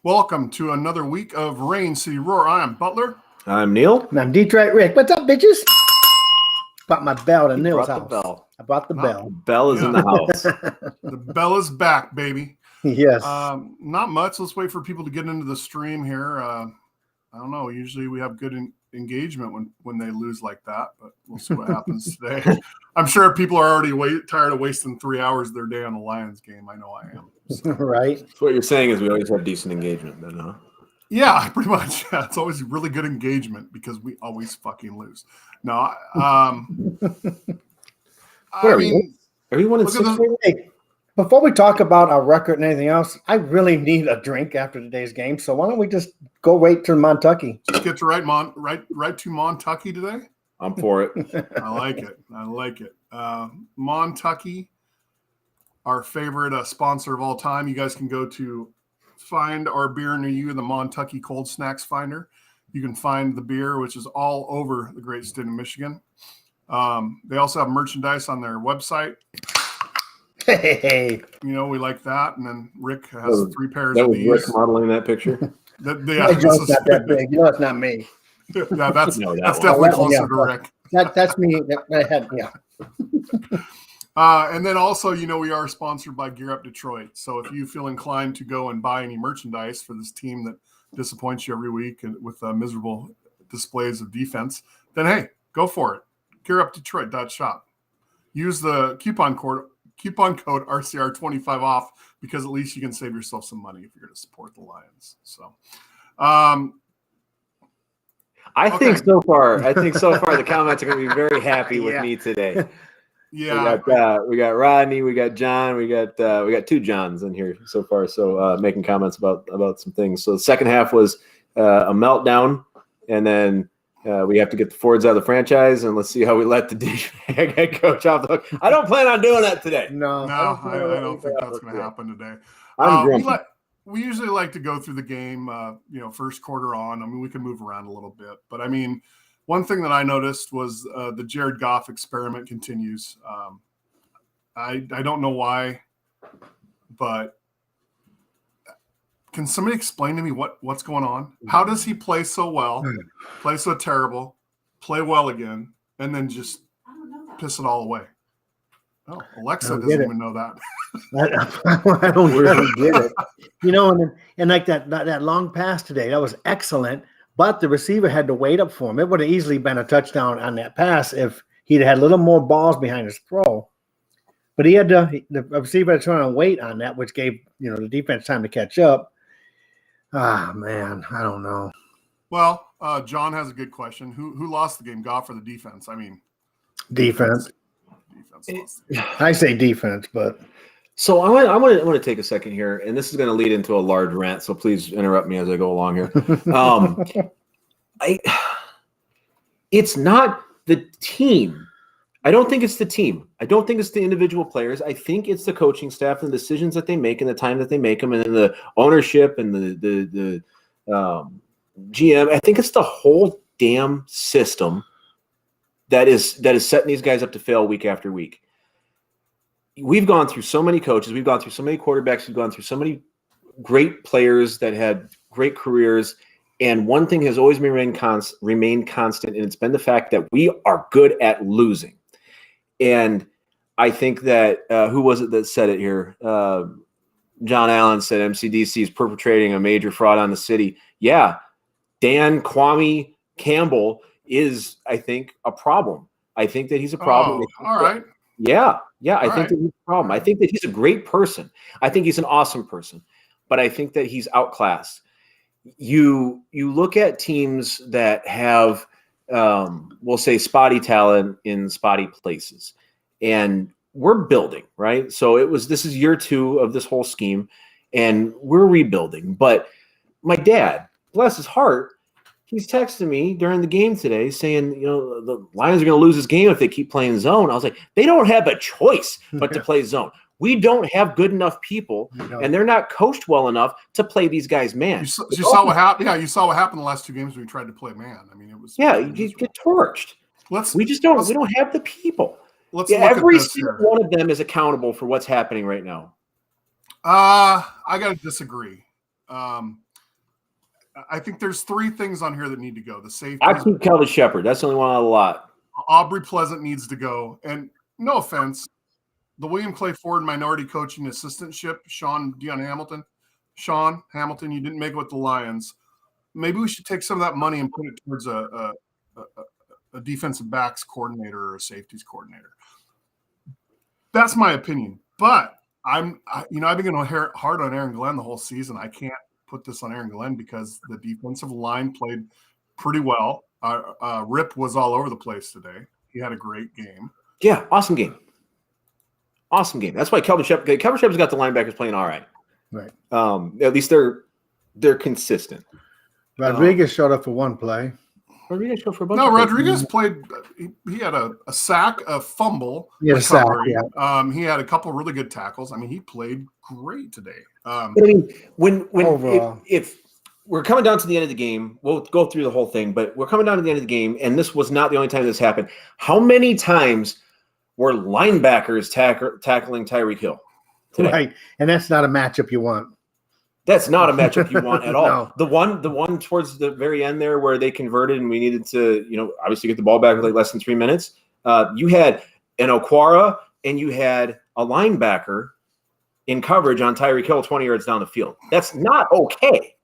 Welcome to another week of Rain City Roar. I am Butler. I'm Neil. And I'm Detroit Rick. What's up, bitches? Brought my bell to Neil's house. Bell. I brought the bell. Bell is in the house. The bell is back, baby. Yes. Not much. Let's wait for people to get into the stream here. I don't know. Usually we have good engagement when they lose like that, but we'll see what happens today. I'm sure people are already tired of wasting 3 hours of their day on the Lions game. I know I am. So. Right. So what you're saying is we always have decent engagement then, huh? Yeah, pretty much. Yeah, it's always really good engagement because we always fucking lose. No, everyone in Hey, before we talk about our record and anything else, I really need a drink after today's game. So why don't we just go right to Montucky? Just get to right to Montucky today. I'm for it. I like it. Montucky, our favorite sponsor of all time. You guys can go to find our beer near you in the Montucky Cold Snacks Finder. You can find the beer, which is all over the great state of Michigan. They also have merchandise on their website. Hey, we like that. And then Rick has 3 pairs that of was these. Rick modeling that picture. My joke's not that big. It's not me. Yeah, that's definitely closer to Rick. That's me. And then also, we are sponsored by Gear Up Detroit. So if you feel inclined to go and buy any merchandise for this team that disappoints you every week and with miserable displays of defense, then hey, go for it. GearUpDetroit.shop. Use the coupon code RCR25 off because at least you can save yourself some money if you're going to support the Lions. So, I think so far the comments are going to be very happy with me today. Yeah, we got Rodney, we got John, we got 2 Johns in here so far. So making comments about some things. So the second half was a meltdown, and then we have to get the Fords out of the franchise, and let's see how we let the head coach off the hook. I don't plan on doing that today. No, I don't think that's going to happen today. I'm grumpy. We usually like to go through the game, first quarter on. I mean, we can move around a little bit, but I mean, one thing that I noticed was the Jared Goff experiment continues. I don't know why, but can somebody explain to me what's going on? How does he play so well, play so terrible, play well again, and then just piss it all away? Oh, Alexa doesn't even know that. I don't get it. And like that long pass today, that was excellent. But the receiver had to wait up for him. It would have easily been a touchdown on that pass if he'd had a little more balls behind his throw. But he had the receiver had to try and wait on that, which gave the defense time to catch up. Ah, man, I don't know. Well, John has a good question. Who lost the game, Goff or the defense? I mean, defense. I say defense, but. So I want to take a second here, and this is going to lead into a large rant. So please interrupt me as I go along here. It's not the team. I don't think it's the team. I don't think it's the individual players. I think it's the coaching staff and the decisions that they make and the time that they make them, and then the ownership and the GM. I think it's the whole damn system that is setting these guys up to fail week after week. We've gone through so many coaches. We've gone through so many quarterbacks. We've gone through so many great players that had great careers. And one thing has always remained constant, and it's been the fact that we are good at losing. And I think that who was it that said it here? John Allen said MCDC is perpetrating a major fraud on the city. Yeah, Dan Kwame Campbell is, I think, a problem. I think that he's a problem. Oh, all right. Yeah. I think that he's a problem. I think that he's a great person. I think he's an awesome person, but I think that he's outclassed. You look at teams that have, we'll say, spotty talent in spotty places, and we're building, right? So this is year 2 of this whole scheme, and we're rebuilding. But my dad, bless his heart, he's texting me during the game today saying, the Lions are going to lose this game if they keep playing zone. I was like, they don't have a choice but to play zone. We don't have good enough people, and they're not coached well enough to play these guys man. You saw what happened. Yeah, you saw what happened the last 2 games when we tried to play man. I mean, it was you get torched. We don't have the people. Every single one of them is accountable for what's happening right now. I got to disagree. I think there's 3 things on here that need to go. The safety. I keep Kelvin Shepard. That's the only one out of the lot. Aubrey Pleasant needs to go. And no offense, the William Clay Ford minority coaching assistantship, Sean Hamilton, you didn't make it with the Lions. Maybe we should take some of that money and put it towards a defensive backs coordinator or a safeties coordinator. That's my opinion. But I've been going hard on Aaron Glenn the whole season. I can't put this on Aaron Glenn because the defensive line played pretty well. Rip was all over the place today. He had a great game. Yeah, awesome game. Awesome game. That's why Kelvin Shepard's got the linebackers playing all right. Right. At least they're consistent. Rodriguez showed up for one play. Rodriguez showed for a bunch. No, of Rodriguez played. He had a sack, a fumble. He had a sack, recovery. yeah. He had a couple really good tackles. I mean, he played great today. But I mean, when Overall. if we're coming down to the end of the game, we'll go through the whole thing. But we're coming down to the end of the game, and this was not the only time this happened. How many times were linebackers tackling Tyreek Hill today? Right. And that's not a matchup you want. That's not a matchup you want at all. No. The one towards the very end there where they converted and we needed to, obviously get the ball back with like less than 3 minutes. You had an Okwara and you had a linebacker in coverage on Tyreek Hill 20 yards down the field. That's not okay.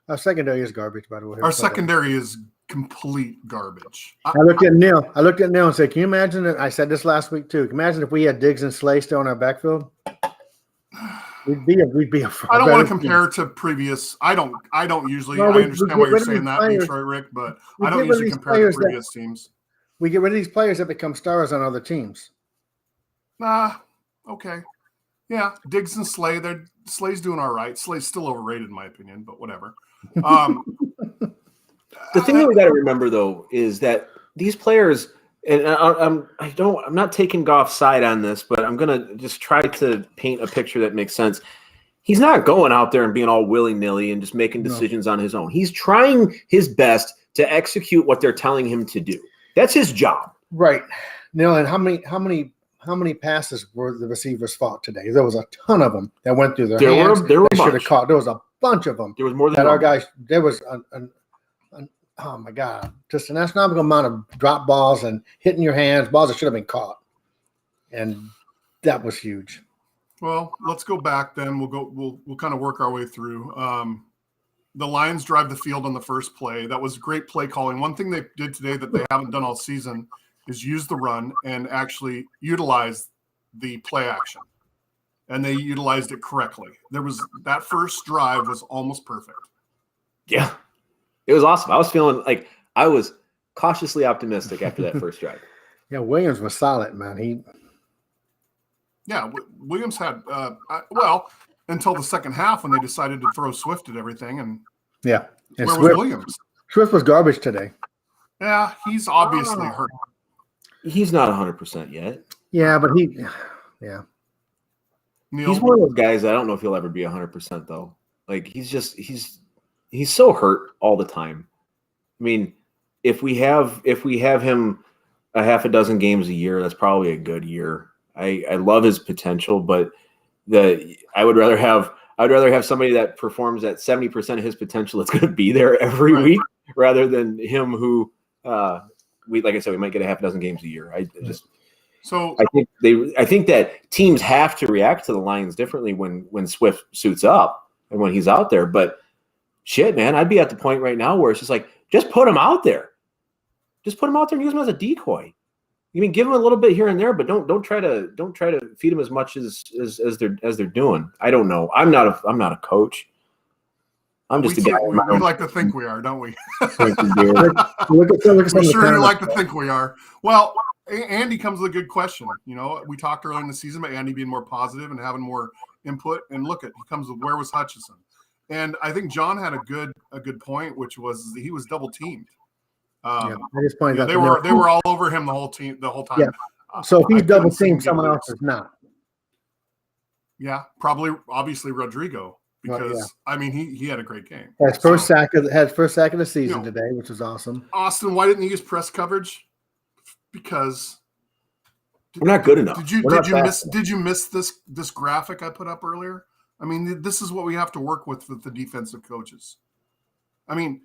Our secondary is garbage, by the way. Our secondary is complete garbage. I looked at Neil and said, "Can you imagine it?" I said this last week too. Can you imagine if we had Diggs and Slay still in our backfield? We'd be a. I don't want to compare to previous. I don't usually. Well, I understand why you're saying these that, players. Detroit Rick, but We I don't get rid of usually these compare to players that- previous teams. We get rid of these players that become stars on other teams. Okay. Yeah, Diggs and Slay. Slay's doing all right. Slay's still overrated in my opinion, but whatever. The thing that we got to remember though is that these players, and I'm not taking Goff's side on this, but I'm gonna just try to paint a picture that makes sense. He's not going out there and being all willy-nilly and just making decisions on his own. He's trying his best to execute what they're telling him to do. That's his job. Right. Neil, and how many passes were the receivers fought today? There was a ton of them that went through their hands. There were They a should have bunch. caught. There was a bunch of them. There was more than That our normal. guys. There was oh my God, just an astronomical amount of drop balls and hitting your hands, balls that should have been caught, and that was huge. Well, let's go back then. We'll kind of work our way through. The Lions drive the field on the first play. That was great play calling. One thing they did today that they haven't done all season is use the run and actually utilize the play action. And they utilized it correctly. That first drive was almost perfect. Yeah, it was awesome. I was feeling like I was cautiously optimistic after that first drive. Yeah, Williams was solid, man. Yeah, Williams had until the second half when they decided to throw Swift at everything. And And where was Swift, Williams? Swift was garbage today. Yeah, he's obviously hurt. He's not 100% yet. Yeah, but He's one of those guys I don't know if he'll ever be 100% though. Like he's so hurt all the time. I mean, if we have him a half a dozen games a year, that's probably a good year. I love his potential, but I would rather have somebody that performs at 70% of his potential that's going to be there every week rather than him who we might get a half a dozen games a year. I think that teams have to react to the Lions differently when Swift suits up and when he's out there. But shit, man, I'd be at the point right now where it's just like, just put him out there. Just put him out there and use him as a decoy. You mean give him a little bit here and there, but don't try to feed him as much as they're doing. I don't know. I'm not a coach. I'm just a guy. We like to think we are, don't we? look at some of We the sure talent. like to think we are. Well, Andy comes with a good question. We talked earlier in the season about Andy being more positive and having more input. And he comes with where was Hutchinson? And I think John had a good point, which was he was double teamed. I just pointed out they were all over him the whole time. Yeah. So if he's double teamed, someone else is not. Yeah, probably obviously Rodrigo because he had a great game. Had first sack of the season today, which was awesome. Austin, why didn't you use press coverage? Because we're not good enough. Did you miss this graphic I put up earlier? I mean, this is what we have to work with the defensive coaches. I mean,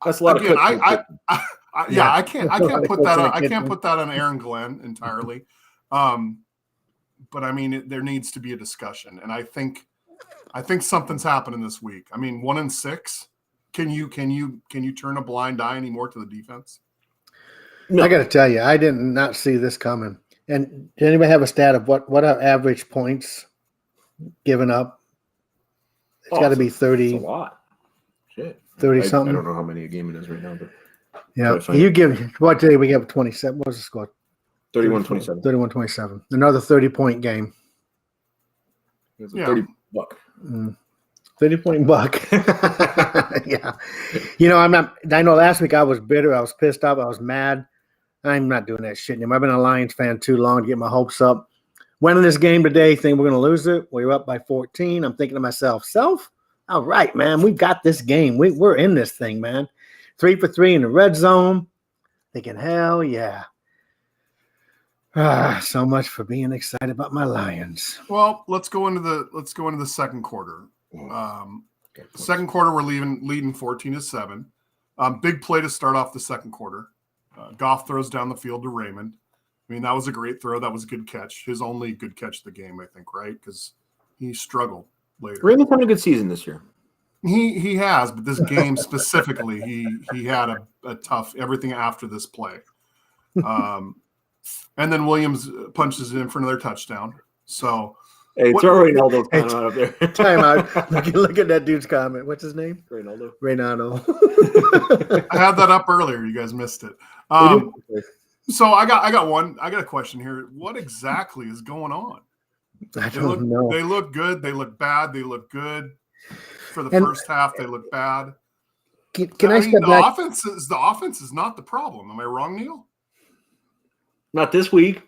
That's a lot again, of cooking. I can't put that on Aaron Glenn entirely. But I mean, there needs to be a discussion, and I think something's happening this week. I mean, 1-6. Can you turn a blind eye anymore to the defense? No. I got to tell you, I did not see this coming. And did anybody have a stat of what are average points given up? It's got to be 30. It's a lot. Shit. 30 something. I don't know how many a game it is right now, but yeah, you give what today we have 27. What's the score? 31-27. 31-27. Another 30-point game. It's a $30. 30-point buck. Yeah. You know, I know last week I was bitter. I was pissed off. I was mad. I'm not doing that shit anymore. I've been a Lions fan too long to get my hopes up. Winning this game today, think we're going to lose it. We're up by 14. I'm thinking to myself, all right, man, we got this game. We're in this thing, man. 3 for 3 in the red zone. Thinking, hell yeah. So much for being excited about my Lions. Well, let's go into the second quarter. Second quarter, we're leading 14-7. Big play to start off the second quarter. Goff throws down the field to Raymond. I mean, that was a great throw. That was a good catch. His only good catch of the game, I think, right? Because he struggled later. Raymond's had a good season this year. He has, but this game specifically, he had a tough everything after this play. And then Williams punches it in for another touchdown. So, hey, throw Reynaldo's comment up there. Time out. Look at that dude's comment. What's his name? Reynaldo. I had that up earlier. You guys missed it. So I got a question here. What exactly is going on? I don't know. They look good. They look bad. They look good. For the first half, they look bad. Can I step back? The offense is not the problem. Am I wrong, Neil? Not this week.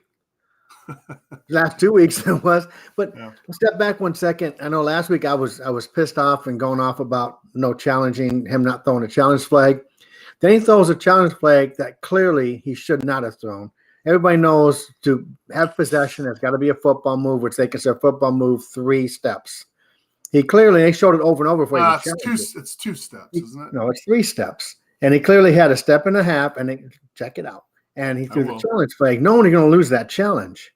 Last 2 weeks it was. But step back 1 second. I know last week I was pissed off and going off about no challenging, him not throwing a challenge flag. Then he throws a challenge flag that clearly he should not have thrown. Everybody knows to have possession, it's got to be a football move, which they consider football move 3 steps. They showed it over and over for it's 2 steps, isn't it? No, it's 3 steps. And he clearly had a step and a half, and check it out. And he threw the challenge flag. No one is going to lose that challenge.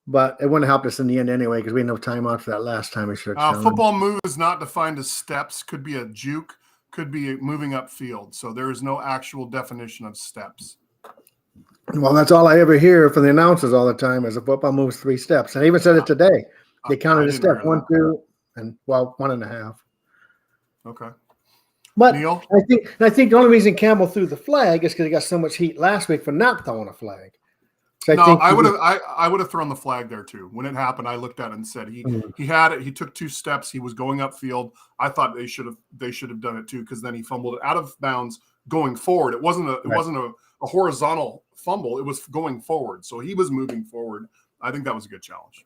But it wouldn't have helped us in the end anyway because we had no timeout for that last time. Football move is not defined as steps. Could be a juke. Could be moving upfield. So there is no actual definition of steps. Well, that's all I ever hear from the announcers all the time is a football moves 3 steps. And I even said it today. They counted a step 1, 2, and 1.5. Okay. But Neil? I think the only reason Campbell threw the flag is because he got so much heat last week for not throwing a flag. So I would have thrown the flag there too. When it happened, I looked at it and said he had it. He took 2 steps. He was going upfield. I thought they should have done it too because then he fumbled it out of bounds going forward. It wasn't a horizontal fumble. It was going forward. So he was moving forward. I think that was a good challenge.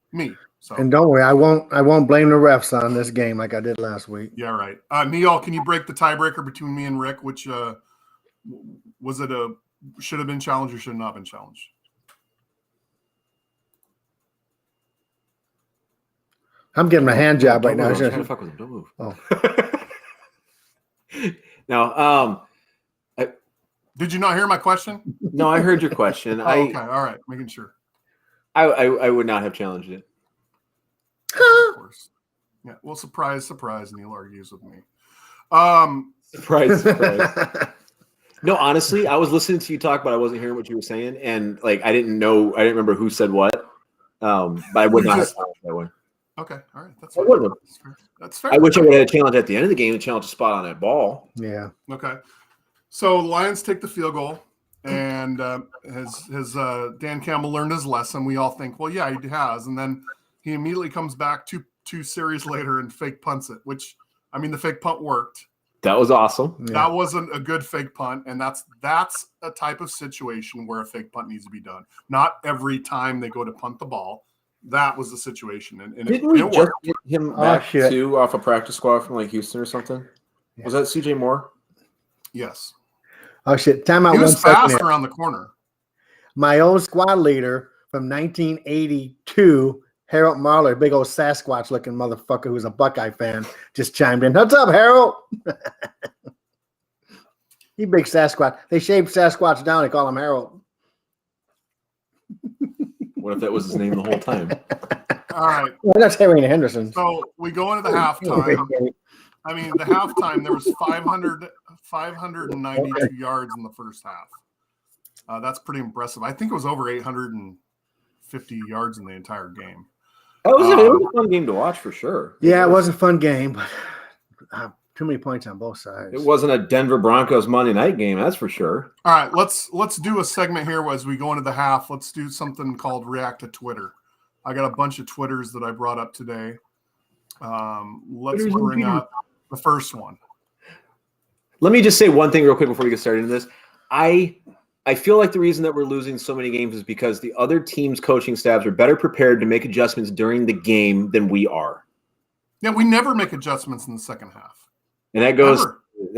So. And don't worry, I won't blame the refs on this game like I did last week. Yeah, right. Neil, can you break the tiebreaker between me and Rick? Which was it should have been challenged or should not have been challenged? I'm getting a hand job right now. I'm trying to fuck with him. Don't move. Oh. Now, did you not hear my question? No, I heard your question. Okay, all right, making sure. I would not have challenged it. Of course. Yeah. Well, surprise. Neil argues with me. Surprise. No, honestly, I was listening to you talk, but I wasn't hearing what you were saying, and I didn't remember who said what. But I would not have challenged that way. Okay, all right, that's fair. That's fair. I wish I would have had a challenge at the end of the game to challenge a spot on that ball. Yeah. Okay. So Lions take the field goal. And has Dan Campbell learned his lesson? We all think, well, yeah, he has. And then he immediately comes back two series later and fake punts it, which, I mean, the fake punt worked. That was awesome. Yeah. That wasn't a good fake punt. And that's a type of situation where a fake punt needs to be done. Not every time they go to punt the ball. That was the situation. And didn't we just get him back too off a practice squad from Houston or something? Yeah. Was that CJ Moore? Yes. Oh, shit. Time out. He was fast around the corner. My old squad leader from 1982 Harold Marler, big old Sasquatch looking motherfucker who's a Buckeye fan, just chimed in. What's up, Harold? He big Sasquatch. They shaved Sasquatch down. They call him Harold. What if that was his name the whole time? All right. Well, that's Harry Henderson. So we go into the halftime. I mean, the halftime, there was 592 yards in the first half. That's pretty impressive. I think it was over 850 yards in the entire game. It was a fun game to watch for sure. Yeah, it was a fun game, but too many points on both sides. It wasn't a Denver Broncos Monday night game, that's for sure. All right, let's do a segment here as we go into the half. Let's do something called React to Twitter. I got a bunch of Twitters that I brought up today. Let's bring up the first one. Let me just say one thing real quick before we get started into this. I feel like the reason that we're losing so many games is because the other team's coaching staffs are better prepared to make adjustments during the game than we are. Yeah, we never make adjustments in the second half. And that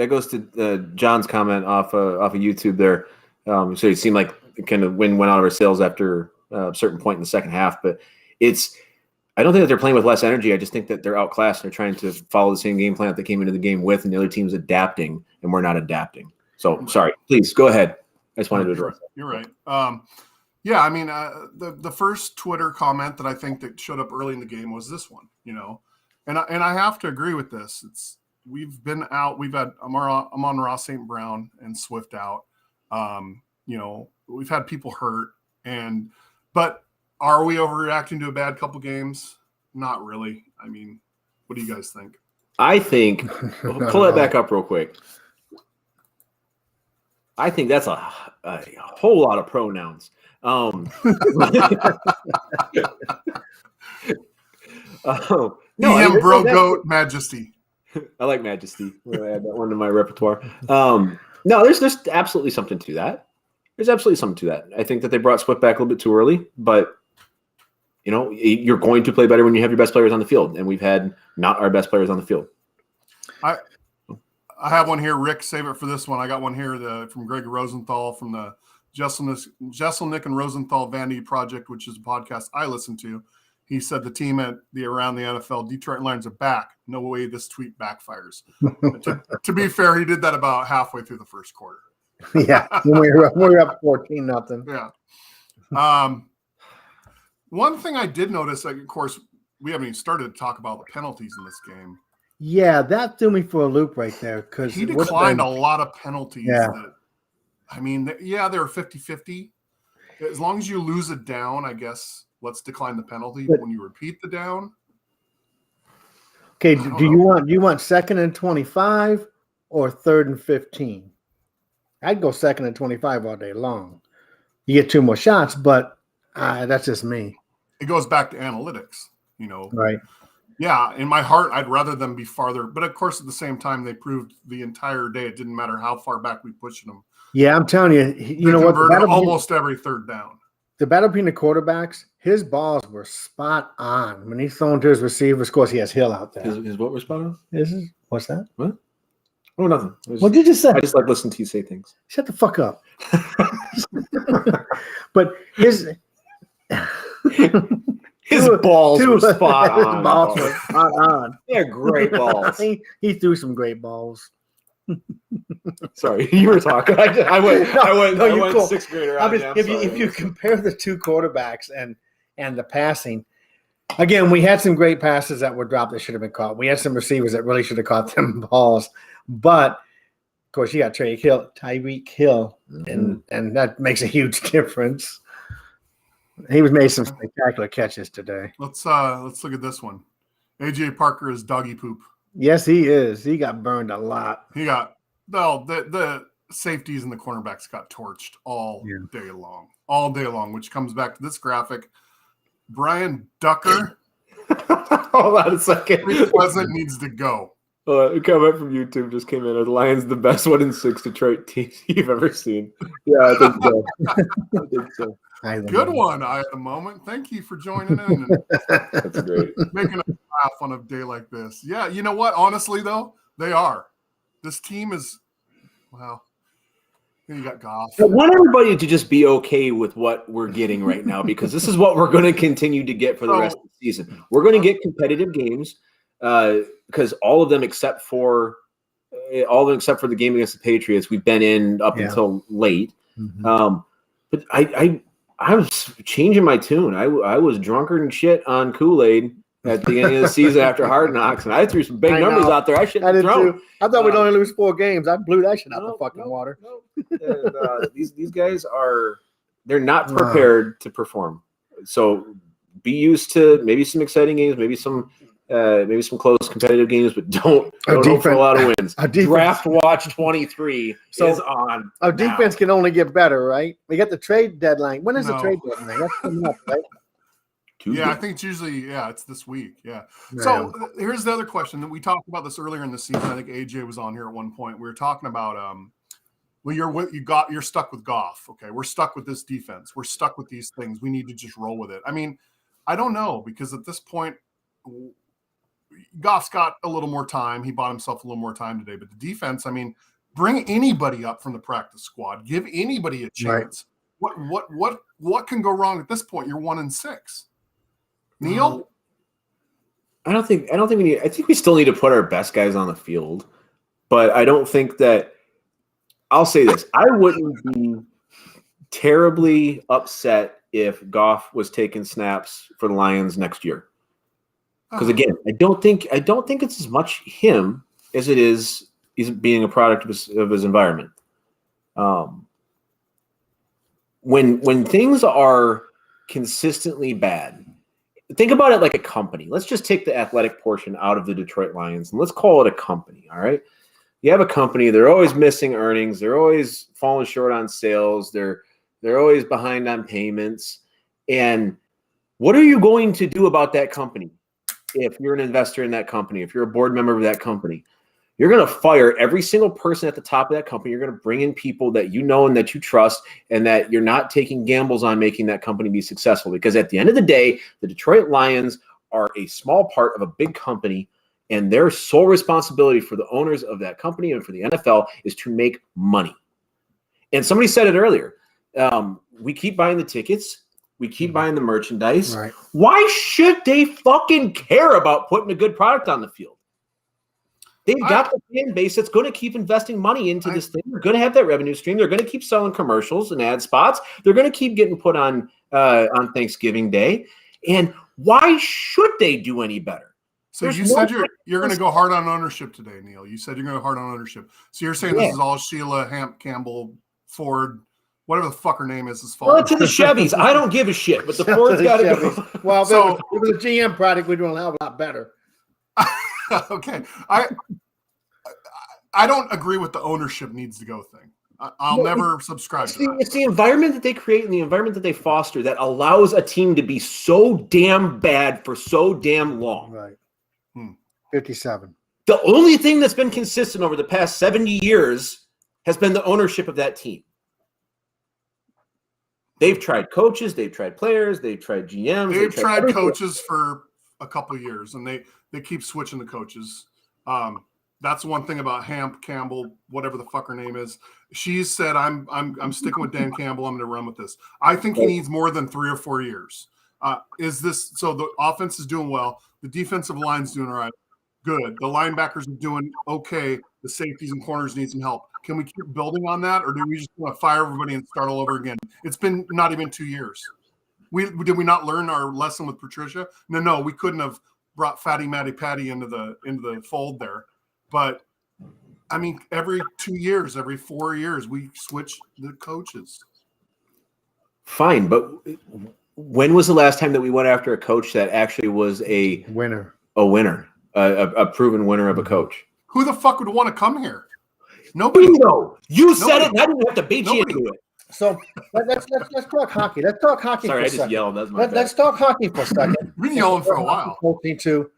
goes to John's comment off of YouTube there. So it seemed like kind of wind went out of our sails after a certain point in the second half. But I don't think that they're playing with less energy. I just think that they're outclassed. They're trying to follow the same game plan that they came into the game with, and the other team's adapting, and we're not adapting. So, sorry. Please, go ahead. I just wanted to address that. You're right. Yeah, I mean, the first Twitter comment that I think that showed up early in the game was this one, and I have to agree with this. We've been out. I'm on Ross St. Brown and Swift out. We've had people hurt, but are we overreacting to a bad couple games? Not really. I mean, what do you guys think? I think pull that back up real quick. I think that's a whole lot of pronouns. No, bro, goat, majesty. I like majesty. I'll add that one to my repertoire. No, there's absolutely something to that. There's absolutely something to that. I think that they brought Swift back a little bit too early, but you're going to play better when you have your best players on the field, and we've had not our best players on the field. I have one here. Rick, save it for this one. I got one here from Greg Rosenthal from the Jesselnick and Rosenthal Vanity Project, which is a podcast I listen to. He said the team at Around the NFL Detroit Lions are back. No way this tweet backfires. to be fair, he did that about halfway through the first quarter. Yeah, we're up 14-0. Yeah. One thing I did notice, of course, we haven't even started to talk about the penalties in this game. Yeah, that threw me for a loop right there because he declined a lot of penalties. Yeah. They were 50-50. As long as you lose it down, I guess let's decline the penalty. But when you repeat the down, okay. Do you want 2nd and 25 or 3rd and 15? I'd go 2nd and 25 all day long. You get 2 more shots, but that's just me. It goes back to analytics, Right. Yeah, in my heart, I'd rather them be farther. But, of course, at the same time, they proved the entire day it didn't matter how far back we pushed them. Yeah, I'm telling you, you know what? Almost every third down. The battle between the quarterbacks, his balls were spot on. When he's thrown to his receivers, of course, he has Hill out there. His what were spot on? What's that? What? Oh, nothing. What did you say? I just like listening to you say things. Shut the fuck up. But his balls were spot on. His balls were spot on. They're great balls. He threw some great balls. Sorry, you were talking. I went cool. 6th grader. If you compare the two quarterbacks and the passing, again, we had some great passes that were dropped that should have been caught. We had some receivers that really should have caught them balls. But of course, you got Tyreek Hill, and that makes a huge difference. He was made some spectacular catches today. Let's look at this one. AJ Parker is doggy poop. Yes, he is. He got burned a lot. He got the safeties and the cornerbacks got torched all day long, which comes back to this graphic. Brian Ducker. Hold on a second. Pleasant needs to go. A comment from YouTube just came in. Are the Lions the best 1-6 Detroit teams you've ever seen? Yeah, I think so. I think so. Good one, at the moment. Thank you for joining in. That's great. Making us laugh on a day like this. Yeah, you know what? Honestly, though, they are. This team is, you got Goff. I want everybody to just be okay with what we're getting right now because this is what we're going to continue to get for the rest of the season. We're going to get competitive games because all of them except for the game against the Patriots, we've been in up until late. Mm-hmm. But I was changing my tune. I was drunker than shit on Kool-Aid at the beginning of the season after Hard Knocks, and I threw some big numbers out there. I shouldn't have thrown. I thought we'd only lose 4 games. I blew that shit out the fucking water. And, these guys they're not prepared to perform. So be used to maybe some exciting games, maybe some close competitive games, but don't hope for a lot of wins. Draft Watch 23 is on. Our defense can only get better, right? We got the trade deadline. When is the trade deadline? That's coming up, right? Tuesday. Yeah, I think it's usually it's this week. Yeah. So here's the other question. We talked about this earlier in the season. I think AJ was on here at one point. We were talking about you're stuck with Goff. Okay, we're stuck with this defense. We're stuck with these things. We need to just roll with it. I mean, I don't know, because at this point, Goff's got a little more time. He bought himself a little more time today. But the defense, I mean, bring anybody up from the practice squad. Give anybody a chance. Right. What can go wrong at this point? You're 1-6. Neil? I don't think we need. I think we still need to put our best guys on the field, but I don't think that. I'll say this: I wouldn't be terribly upset if Goff was taking snaps for the Lions next year. Because again, I don't think it's as much him as it is he's being a product of his environment. When things are consistently bad, think about it like a company. Let's just take the athletic portion out of the Detroit Lions and let's call it a company. All right. You have a company, they're always missing earnings, they're always falling short on sales, they're always behind on payments. And what are you going to do about that company? If you're an investor in that company, if you're a board member of that company, you're going to fire every single person at the top of that company. You're going to bring in people that you know and that you trust, and that you're not taking gambles on making that company be successful. Because at the end of the day, the Detroit Lions are a small part of a big company, and their sole responsibility for the owners of that company and for the NFL is to make money. And somebody said it earlier. We keep buying the tickets. We keep buying the merchandise. Right. Why should they fucking care about putting a good product on the field? They've got the fan base that's going to keep investing money into this thing. They're going to have that revenue stream. They're going to keep selling commercials and ad spots. They're going to keep getting put on Thanksgiving Day. And why should they do any better? So you said you're going to go hard on ownership today, Neil. You said you're going to go hard on ownership. So you're saying this is all Sheila, Hamp, Campbell, Ford, whatever the fuck her name is fault. Well, it's in the Chevys. I don't give a shit, but the Ford's got to go. Well, so, if it was a GM product, we'd do a lot better. Okay. I don't agree with the ownership needs to go thing. I'll never subscribe to that. It's the environment that they create and the environment that they foster that allows a team to be so damn bad for so damn long. Right. 57. The only thing that's been consistent over the past 70 years has been the ownership of that team. They've tried coaches, they've tried players, they've tried GMs. They've tried coaches for a couple of years, and they keep switching the coaches. That's one thing about Hamp, Campbell, whatever the fuck her name is. She's said, I'm sticking with Dan Campbell. I'm going to run with this. I think he needs more than 3 or 4 years. So the offense is doing well. The defensive line's doing all right. Good. The linebackers are doing okay. The safeties and corners need some help. Can we keep building on that, or do we just want to fire everybody and start all over again? It's been not even 2 years. Did we not learn our lesson with Patricia? No, we couldn't have brought Fatty Matty Patty into the fold there. But I mean, every 2 years, every 4 years, we switch the coaches. Fine, but when was the last time that we went after a coach that actually was a winner, a proven winner of a coach? Who the fuck would want to come here? Nobody. You said it, and I didn't have to bait you into it. So let's talk hockey. Let's talk hockey. Sorry, for I just yelled. That's my bad. Let's talk hockey for a second. We've been yelling for a while. Coaching to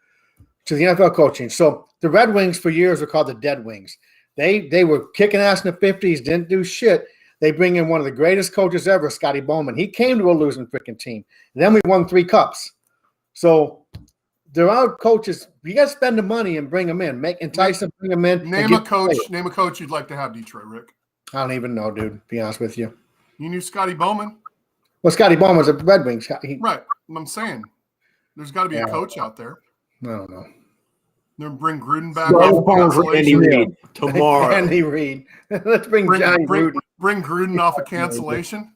the NFL coaching. So the Red Wings for years were called the Dead Wings. They were kicking ass in the 50s, didn't do shit. They bring in one of the greatest coaches ever, Scotty Bowman. He came to a losing freaking team. And then we won 3 cups. So there are coaches. You got to spend the money and bring them in. Entice them, bring them in. Name a coach you'd like to have, Detroit, Rick. I don't even know, dude, to be honest with you. You knew Scotty Bowman? Well, Scotty Bowman was a Red Wings. Right. I'm saying. There's got to be a coach out there. I don't know. They're bring Gruden back. Andy Reid tomorrow. Andy Reid. Let's bring Johnny Gruden. Bring Gruden off a cancellation.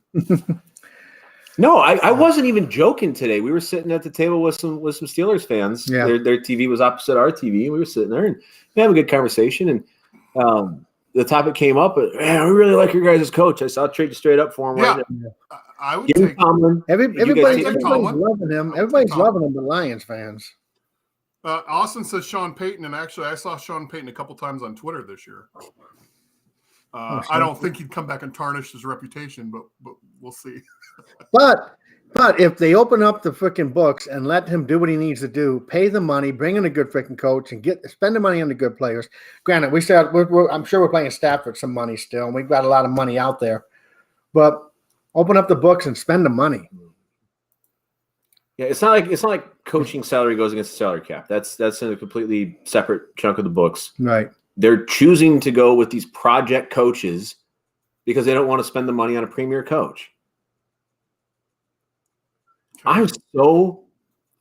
No, I wasn't even joking today. We were sitting at the table with some Steelers fans. Yeah. Their TV was opposite our TV, and we were sitting there and we had a good conversation. And the topic came up. Man, we really like your guys' coach. I saw trade straight up for him. Yeah, right now. I would Jimmy take. Tomlin. Everybody's take loving him. Everybody's loving him, the Lions fans. Austin says Sean Payton, and actually, I saw Sean Payton a couple times on Twitter this year. I don't think he'd come back and tarnish his reputation, but we'll see. But if they open up the freaking books and let him do what he needs to do, pay the money, bring in a good freaking coach, and spend the money on the good players. Granted, I'm sure we're playing Stafford some money still, and we've got a lot of money out there. But open up the books and spend the money. Yeah, it's not like coaching salary goes against the salary cap. That's in a completely separate chunk of the books. Right. They're choosing to go with these project coaches because they don't want to spend the money on a premier coach. I'm so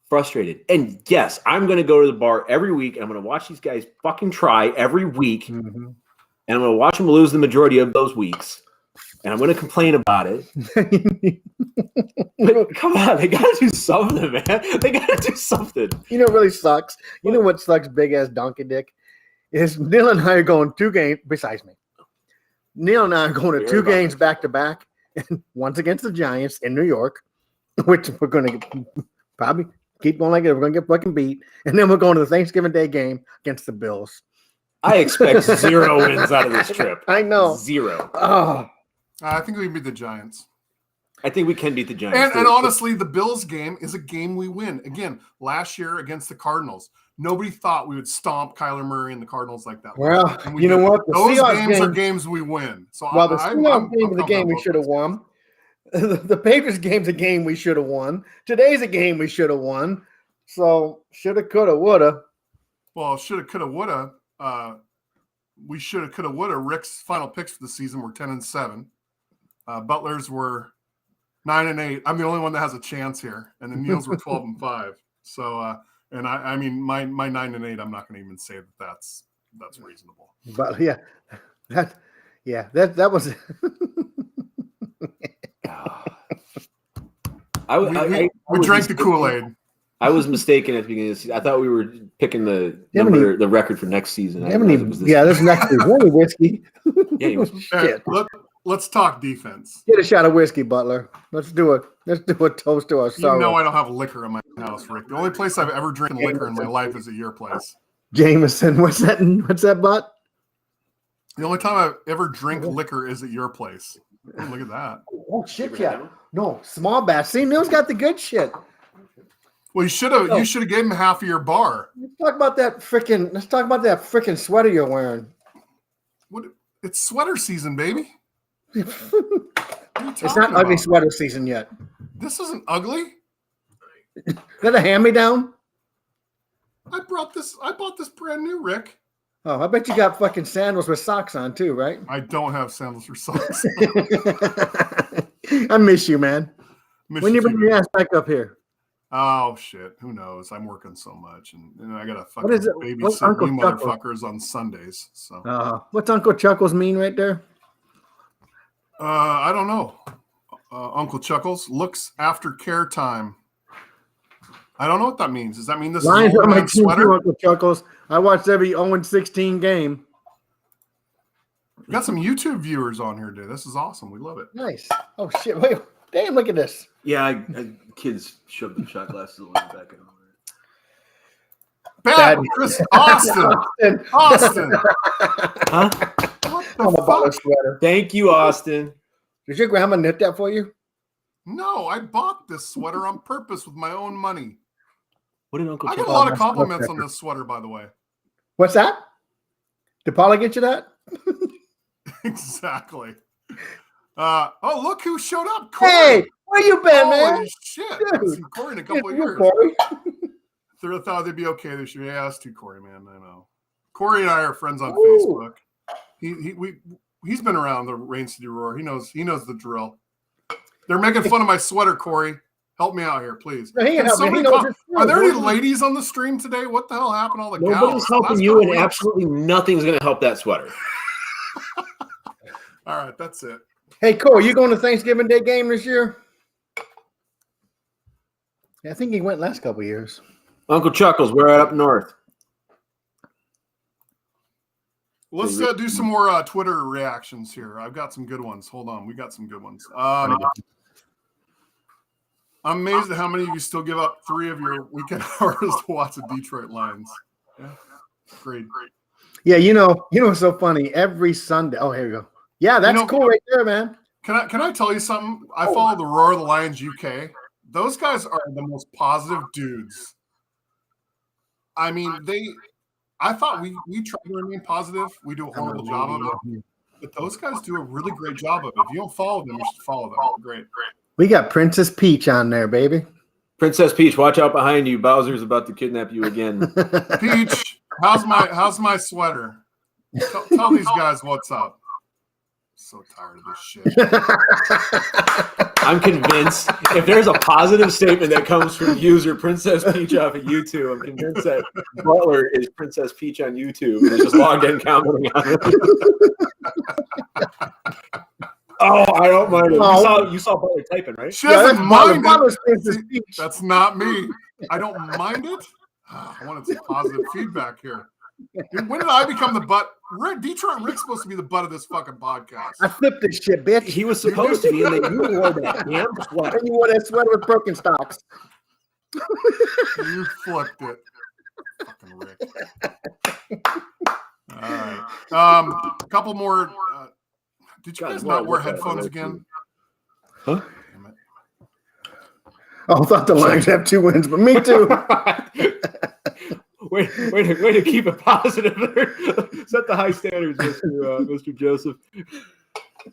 frustrated. And yes, I'm going to go to the bar every week, and I'm going to watch these guys fucking try every week, and I'm going to watch them lose the majority of those weeks, and I'm going to complain about it. But come on, they got to do something, man. They got to do something. You know what really sucks? You know what sucks big ass donkey dick? Is Neil and I are going 2 games, besides me. Neil and I are going to 2 games back to back, and one's against the Giants in New York, which we're going to probably keep going like it. We're going to get fucking beat. And then we're going to the Thanksgiving Day game against the Bills. I expect 0 wins out of this trip. I know. 0. Oh. I think we beat the Giants. I think we can beat the Giants. And honestly, the Bills game is a game we win. Again, last year against the Cardinals, nobody thought we would stomp Kyler Murray and the Cardinals like that. Well, you know what? Those games are games we win. So the Seahawks game is a game we should have won. The Patriots game's a game we should have won. Today's a game we should have won. So shoulda, coulda, woulda. Well, shoulda, coulda, woulda. We shoulda, coulda, woulda. Rick's final picks for the season were 10-7. Butler's were 9-8. I'm the only one that has a chance here, and the Neil's were 12-5. So, and I mean, my 9-8. I'm not going to even say that's reasonable. But yeah, that was. We drank the Kool-Aid. I was mistaken at the beginning of the season. I thought we were picking the record for next season. This next season. Only whiskey. Yeah, Shit. Let's talk defense. Get a shot of whiskey, Butler. Let's do a toast to our sorrow. You know I don't have liquor in my house, Rick. The only place I've ever drinking liquor in my life is at your place. Jameson, what's that, Butt? The only time I've ever drink liquor is at your place. Oh, look at that. Oh shit, yeah. No, small batch. See, Neil's got the good shit. Well, you should have gave him half of your bar. Let's talk about that freaking sweater you're wearing. What? It's sweater season, baby. It's not ugly sweater season yet. This isn't ugly. Is that a hand-me-down? I bought this brand new, Rick. Oh, I bet you got fucking sandals with socks on too, right? I don't have sandals or socks. I miss you, man. When you bring your ass back up here? Oh shit! Who knows? I'm working so much, and I gotta fucking babysit you motherfuckers on Sundays. So, what's Uncle Chuckles mean right there? I don't know. Uncle Chuckles looks after care time. I don't know what that means. Does that mean this Lions is on my team sweater? too, Uncle Chuckles. I watched every 0-16 game. We got some YouTube viewers on here today. This is awesome. We love it. Nice. Oh shit! Wait, damn! Look at this. Yeah, kids shoved the shot glasses on back in. Bad Chris Austin. Austin. Huh? What the fuck? Sweater. Thank you, Austin. Did your grandma knit that for you? No, I bought this sweater on purpose with my own money. What did Uncle I Chuck? get a lot of compliments on this sweater, by the way. What's that? Did Paula get you that? Exactly. Oh, look who showed up. Corey. Hey, where you been, Holy man? shit. I haven't seen Corey in a couple of years. Corey. I thought they'd be okay this year. Yeah, it's too Corey, man. I know. Corey and I are friends on Facebook. He's been around the Rain City Roar. He knows the drill. They're making fun of my sweater, Corey. Help me out here, please. No, he can Can help me. somebody He knows call- his Are there any rules. ladies on the stream today? What the hell happened to all the Nobody's gals? helping Last you, couple and weeks- absolutely nothing's going to help that sweater. All right, that's it. Hey, Cole, you going to Thanksgiving Day game this year? Yeah, I think he went last couple of years. Uncle Chuckles, we're up north. Let's do some more Twitter reactions here. I've got some good ones. Hold on, we got some good ones. I'm amazed at how many of you still give up 3 of your weekend hours to watch the Detroit Lions. Yeah, great. Yeah, you know what's so funny? Every Sunday. Oh, here we go. Yeah, that's cool right there, man. Can I tell you something? I follow the Roar of the Lions UK. Those guys are the most positive dudes. I mean, I thought we try to remain positive. We do a horrible job of it. But those guys do a really great job of it. If you don't follow them, you should follow them. Great. We got Princess Peach on there, baby. Princess Peach, watch out behind you. Bowser's about to kidnap you again. Peach, how's my sweater? Tell these guys what's up. So tired of this shit. I'm convinced if there's a positive statement that comes from user Princess Peach off of YouTube, I'm convinced that Butler is Princess Peach on YouTube and is just logged in commenting on it. Oh, I don't mind it. You saw Butler typing, right? She doesn't mind Butler's it. Princess Peach. That's not me. I don't mind it. I wanted some positive feedback here. Dude, when did I become the butt? Detroit Rick's supposed to be the butt of this fucking podcast. I flipped this shit, bitch. He was supposed to be, and then you wore that damn sweater. And you wore that sweater with Birkenstocks. You flipped it. Fucking Rick. All right. A couple more. Did you guys not wear headphones again? Huh? Damn it. Oh, I thought the Lions have 2 wins, but me too. Way to keep it positive there. Set the high standards, Mr. Joseph.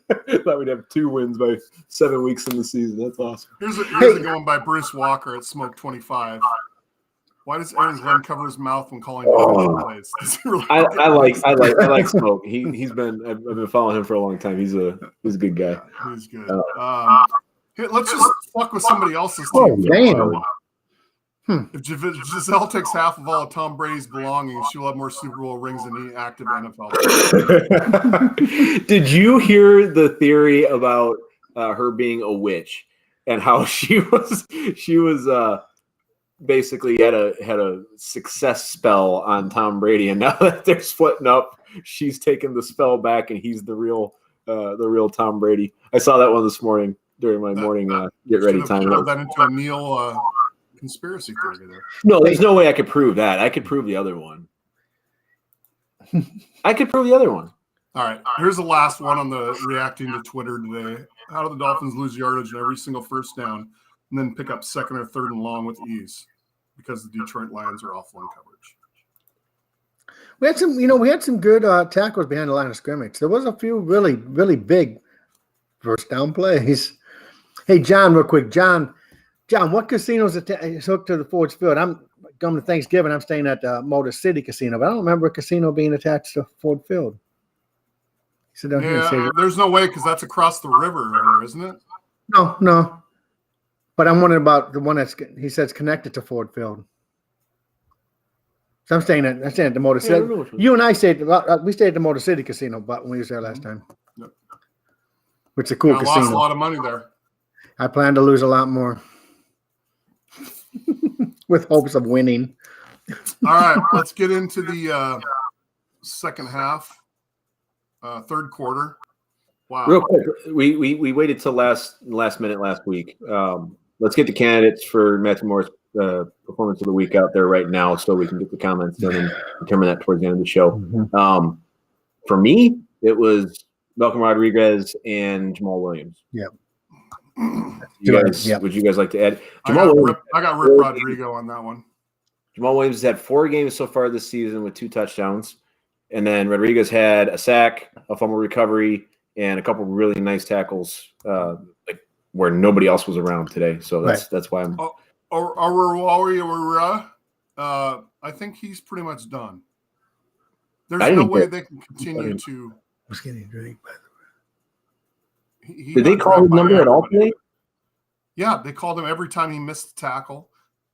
Thought we'd have 2 wins by 7 weeks in the season. That's awesome. Here's a going by Bruce Walker at Smoke 25. Why does Aaron Glenn cover his mouth when calling plays? I like Smoke. He's been I've been following him for a long time. He's a good guy. He's good. Here, let's just fuck with somebody else's team. Oh, damn. If Giselle takes half of all of Tom Brady's belongings, she'll have more Super Bowl rings than any active NFL player. Did you hear the theory about her being a witch and how she was basically had a success spell on Tom Brady, and now that they're splitting up, she's taken the spell back, and he's the real Tom Brady. I saw that one this morning during my morning get ready time. Should that into a Neil conspiracy theory there. No, there's no way I could prove that. I could prove the other one. All right. Here's the last one on the reacting to Twitter today. How do the Dolphins lose yardage in every single first down and then pick up second or third and long with ease? Because the Detroit Lions are awful in coverage. We had some good tackles behind the line of scrimmage. There was a few really, really big first down plays. Hey, John, real quick. John, what casino's hooked to the Ford Field? I'm coming to Thanksgiving. I'm staying at the Motor City Casino, but I don't remember a casino being attached to Ford Field. So there's no way because that's across the river, isn't it? No. But I'm wondering about the one he says connected to Ford Field. So I'm staying at the Motor City. You and I stayed at the Motor City Casino, but when we was there last time. Yep. Which is a cool casino. I lost a lot of money there. I plan to lose a lot more. With hopes of winning. All right, let's get into the second half, third quarter. Wow. Real quick, we waited till last minute last week. Let's get the candidates for Matthew Moore's performance of the week out there right now, so we can get the comments done and determine that towards the end of the show. Mm-hmm. For me, it was Malcolm Rodriguez and Jamal Williams. Yep. Would you guys like to add? I got Rip Rodrigo on that one. Jamal Williams has had 4 games so far this season with 2 touchdowns. And then Rodriguez had a sack, a fumble recovery, and a couple really nice tackles where nobody else was around today. So that's why I'm. I think he's pretty much done. There's no way they can continue to. I was getting a drink, by the way. Did they call his number at all today? Yeah, they called him every time he missed the tackle.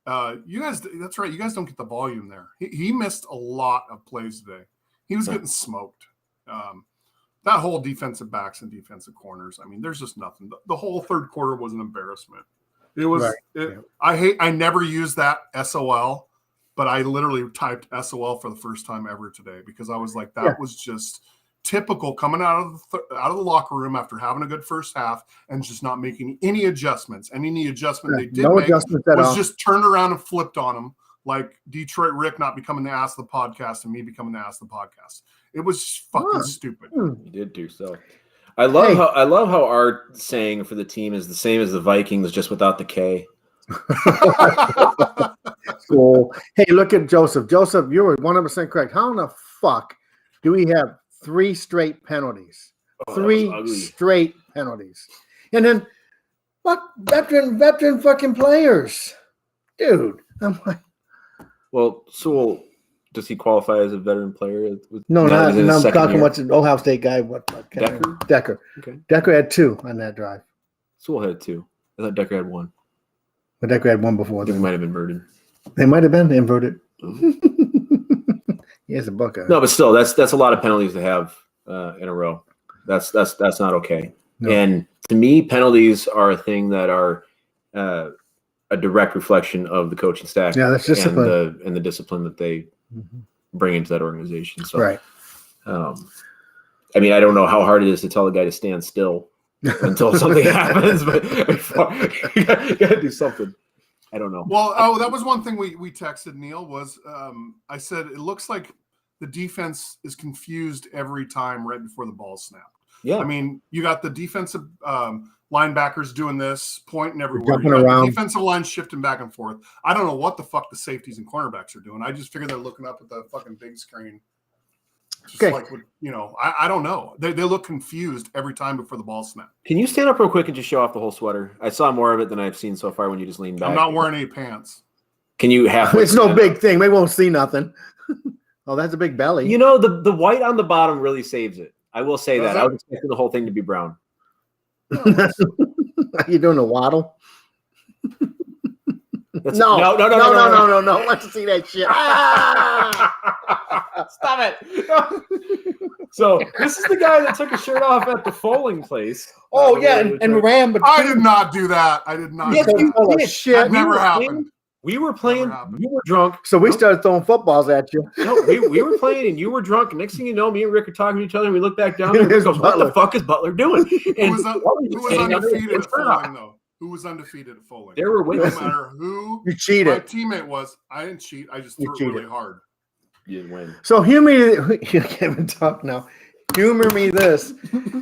You guys, that's right. You guys don't get the volume there. He missed a lot of plays today. He was getting smoked. That whole defensive backs and defensive corners. I mean, there's just nothing. The whole third quarter was an embarrassment. It was. Right. I never used that SOL, but I literally typed SOL for the first time ever today because I was like, that was just typical coming out of the locker room after having a good first half and just not making any adjustments. And any adjustment they did make was just turned around and flipped on them, like Detroit Rick not becoming the ass of the podcast and me becoming the ass of the podcast. It was fucking stupid. You did do so. I love how our saying for the team is the same as the Vikings, just without the K. Cool. Hey, look at Joseph. Joseph, you were 100% correct. How in the fuck do we have 3 straight penalties? 3 straight penalties. And then what veteran fucking players. Dude. I'm like, well, Sewell, does he qualify as a veteran player? No, I'm talking about the Ohio State guy. Decker. Okay. Decker had 2 on that drive. Sewell had 2. I thought Decker had 1. But Decker had 1 before. I think it might have been inverted. They might have been inverted. He has a Buckeye. No, but still, that's a lot of penalties to have in a row. That's not okay. No. And to me, penalties are a thing that are a direct reflection of the coaching staff. Yeah, that's discipline and the discipline that they bring into that organization. So, right. I mean, I don't know how hard it is to tell a guy to stand still until something happens, but you got to do something. I don't know. Well, that was one thing we texted Neil was I said it looks like the defense is confused every time right before the ball snapped. Yeah. I mean, you got the defensive linebackers doing this, pointing everywhere. Jumping around. The defensive line shifting back and forth. I don't know what the fuck the safeties and cornerbacks are doing. I just figure they're looking up at the fucking big screen. Just like, I don't know. They look confused every time before the ball snap. Can you stand up real quick and just show off the whole sweater? I saw more of it than I've seen so far when you just lean back. I'm not wearing any pants. Can you halfway? It's no big thing. They won't see nothing. Oh, that's a big belly. You know, the white on the bottom really saves it. I will say that. I was expecting the whole thing to be brown. Are you doing a waddle? No. I want to see that shit. Stop it. So this is the guy that took his shirt off at the Foaling place. Oh, yeah, and ran. But I did not do that. I did not. Yes, you did. Shit. That never happened. We were playing. You were drunk. So we started throwing footballs at you. No, we were playing, and you were drunk. And next thing you know, me and Rick are talking to each other, and we look back down there, and Rick goes, "What the fuck is Butler doing?" And who was undefeated at Foaling, though? Who was undefeated at Foaling? There were witnesses. No matter who you cheated. My teammate was. I didn't cheat. I just threw it really hard. You didn't win. So humor. You can't even talk now. Humor me this.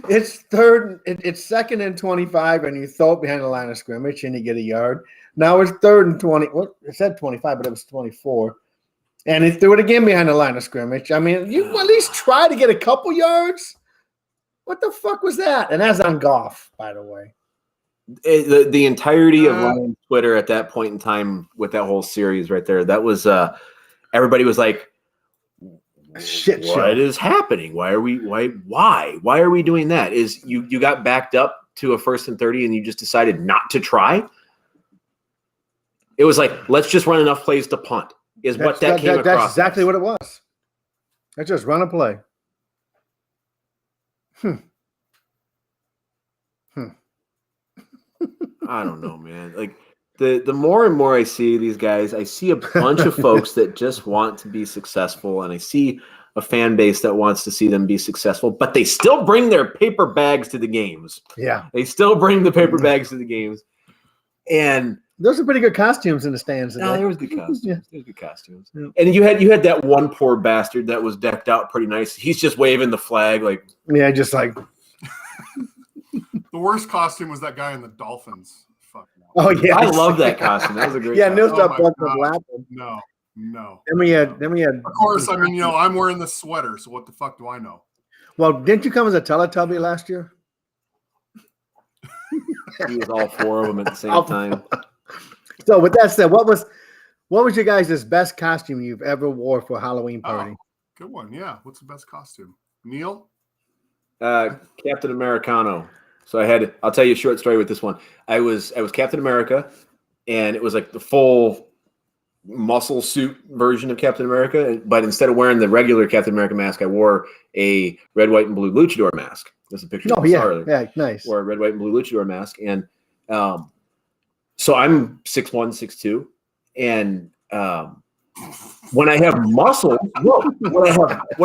It's 2nd and 25, and you throw it behind the line of scrimmage, and you get a yard. Now it's 3rd and 20. Well, it said 25, but it was 24. And he threw it again behind the line of scrimmage. I mean, you at least try to get a couple yards. What the fuck was that? And that's on Goff, by the way. The entirety of Lions Twitter at that point in time with that whole series right there, that was everybody was like, shit show. What is happening? Why are we doing that? Is you got backed up to a 1st and 30 and you just decided not to try? It was like, let's just run enough plays to punt. Came across. That's exactly what it was. Let's just run a play. I don't know, man. Like the more and more I see these guys, I see a bunch of folks that just want to be successful, and I see a fan base that wants to see them be successful, but they still bring their paper bags to the games. Yeah. They still bring the paper bags to the games. And those are pretty good costumes in the stands today. No, there was good costumes. Yeah. There was good costumes. Yeah. And you had that one poor bastard that was decked out pretty nice. He's just waving the flag like just like the worst costume was that guy in the Dolphins. Fuck no. Oh yeah. I love that costume. That was a great costume. Neil stopped laughing. No. Then we had of course, I mean, I'm wearing this sweater, so what the fuck do I know? Well, didn't you come as a Teletubby last year? He was all 4 of them at the same time. So with that said, what was your guys' best costume you've ever wore for a Halloween party? Good one, yeah. What's the best costume? Neil? Captain Americano. So I'll tell you a short story with this one. I was Captain America, and it was like the full muscle suit version of Captain America, but instead of wearing the regular Captain America mask, I wore a red, white, and blue luchador mask. There's a picture. Oh, yeah, nice. Wore a red, white, and blue luchador mask, and so I'm 6'1", 6'2", and when I have muscles, when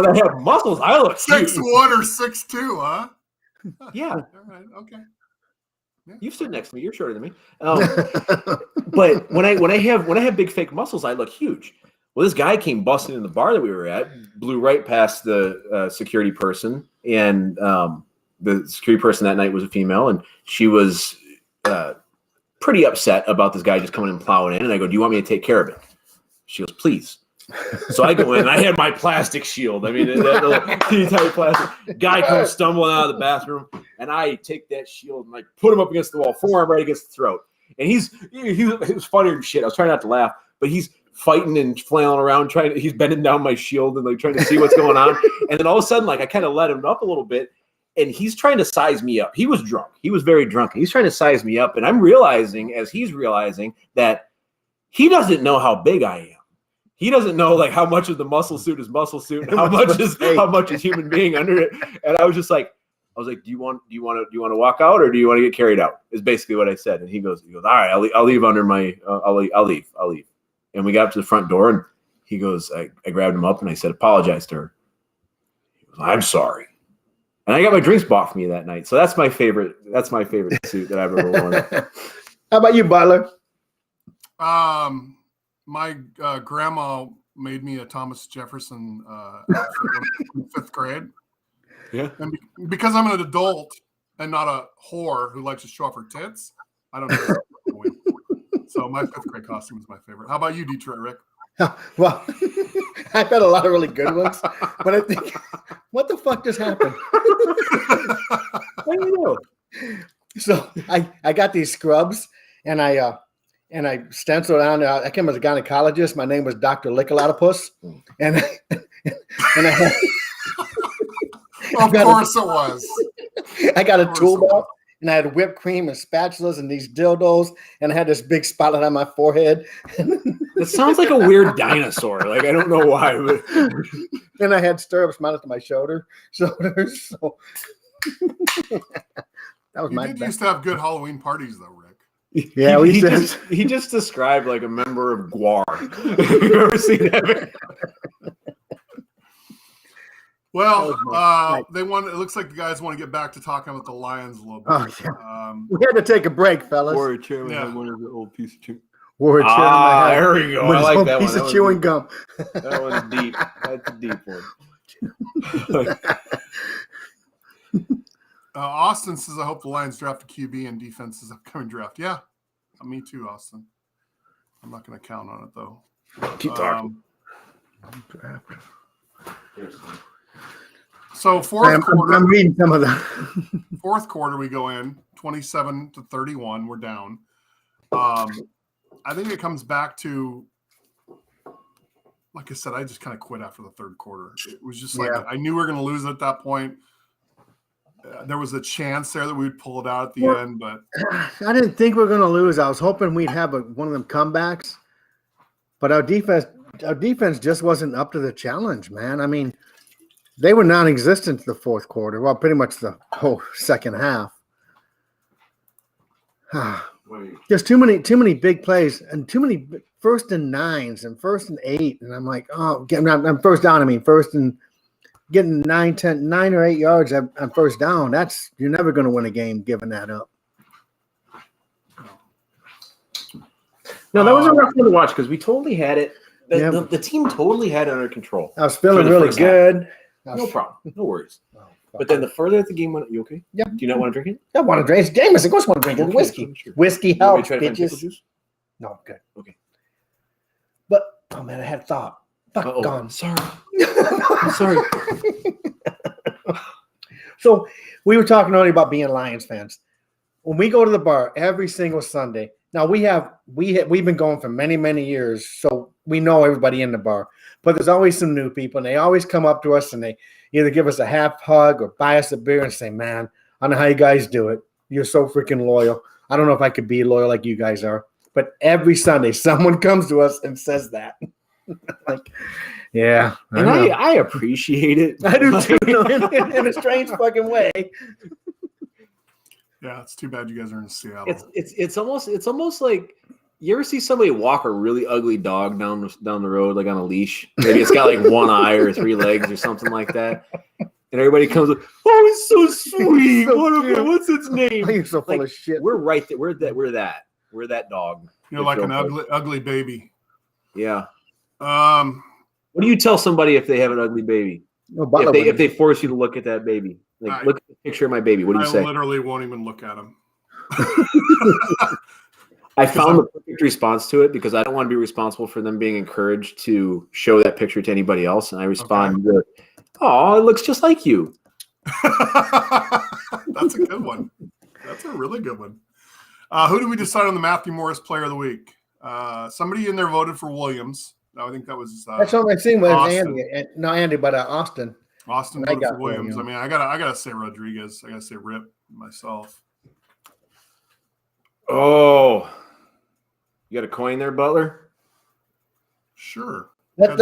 I have muscles, I look 6'1" or 6'2", huh? Yeah. All right. Okay. Yeah. You stood next to me. You're shorter than me. But when I have big fake muscles, I look huge. Well, this guy came busting in the bar that we were at, blew right past the security person, and the security person that night was a female, and she was pretty upset about this guy just coming and plowing in. And I go, "Do you want me to take care of it?" She goes, "Please." So I go in, and I had my plastic shield. I mean, that little teeny tiny plastic. Guy comes stumbling out of the bathroom, and I take that shield and like put him up against the wall, forearm right against the throat. And he was funnier than shit. I was trying not to laugh, but he's fighting and flailing around, he's bending down my shield and like trying to see what's going on. And then all of a sudden, like I kind of let him up a little bit, and he's trying to size me up. He was drunk. He was very drunk. He's trying to size me up, and I'm realizing as he's realizing that he doesn't know how big I am. He doesn't know like how much of the muscle suit is muscle suit, and how much is human being under it. And I was like, do you want to walk out, or do you want to get carried out? Is basically what I said. And he goes, all right, I'll leave under my, I'll leave. And we got up to the front door, and he goes, I grabbed him up and I said, apologize to her. He goes, I'm sorry. And I got my drinks bought for me that night. So that's my favorite suit that I've ever worn. How about you, Butler? My grandma made me a Thomas Jefferson outfit in 5th grade. Yeah. And because I'm an adult and not a whore who likes to show off her tits, I don't know. So my 5th grade costume is my favorite. How about you, Detroit Rick? Well, I've had a lot of really good ones, but I think, what the fuck just happened? I don't know. So I got these scrubs, and I stenciled on. I came as a gynecologist. My name was Dr. Lickalotopus, and I had. Of course it was. I got a tool belt, and I had whipped cream and spatulas and these dildos, and I had this big spotlight on my forehead. It sounds like a weird dinosaur. Like I don't know why. But... And I had stirrups mounted to my shoulders. So that was You did used to have good Halloween parties, though, Rick. Yeah, he just described like a member of GWAR. Have you ever seen that? Well, they want. It looks like the guys want to get back to talking about the Lions a little bit. Oh, yeah. We had to take a break, fellas. Warrior Chairman had one of the old piece of chewing. Warrior Chairman. There we go. I like that one. Piece of chewing gum. That one's deep. That's a deep one. Austin says, "I hope the Lions draft a QB and defense is upcoming draft." Yeah, me too, Austin. I'm not going to count on it though. Keep talking. So fourth quarter, I'm reading some of the fourth quarter. We go in 27-31. We're down. I think it comes back to, like I said, I just kind of quit after the third quarter. It was just like I knew we were going to lose it at that point. There was a chance there that we would pull it out at the end, but I didn't think we were going to lose. I was hoping we'd have one of them comebacks, but our defense just wasn't up to the challenge, man. I mean, they were non-existent the fourth quarter. Well, pretty much the whole second half. There's too many big plays and too many 1st and 9s and 1st and 8, and I'm like, I'm first down. I mean, first and getting 9 or 8 yards on first down. You're never going to win a game giving that up. No, that was a rough one to watch because we totally had it. The team totally had it under control. I was feeling really good. No problem. No worries. But then the further that the game went, you okay? Yeah. Do you not want to drink it? I want to drink. It's Jameson. Of course I want to drink it. Whiskey. Sure. Whiskey You want me helps, to try to find pickle bitches. juice? No, I'm good. Okay. But, oh, man, I had a thought. Fuck, gone. Sorry. I'm sorry. So we were talking earlier about being Lions fans. When we go to the bar every single Sunday, now we've been going for many, many years, so we know everybody in the bar. But there's always some new people, and they always come up to us and they either give us a half hug or buy us a beer and say, "Man, I don't know how you guys do it." You're so freaking loyal. I don't know if I could be loyal like you guys are, but every Sunday someone comes to us and says that. Like, yeah. And I appreciate it. I do too, in a strange fucking way. Yeah, it's too bad you guys are in Seattle. It's almost like you ever see somebody walk a really ugly dog down the road like on a leash? Maybe it's got like one eye or three legs or something like that. And everybody comes like, "Oh, it's so sweet. What's its name?" You're so full Like, of shit. We're right there. We're that dog. You're like an ugly baby. Yeah. Um, What do you tell somebody if they have an ugly baby? No, Butler If they force you to look at that baby, like look at the picture of my baby. What do you say? I literally won't even look at him. I found the perfect response to it because I don't want to be responsible for them being encouraged to show that picture to anybody else. And I respond with, "Oh, it looks just like you." That's a good one. That's a really good one. Who did we decide on the Matthew Morris Player of the Week? Somebody in there voted for Williams. I think that was. That's what I seen was Austin. Andy. No, Andy, but Austin. Austin I voted got for Williams. Williams. I mean, I gotta say Rodriguez. I gotta say Rip myself. Oh, you got a coin there, Butler? Sure. Let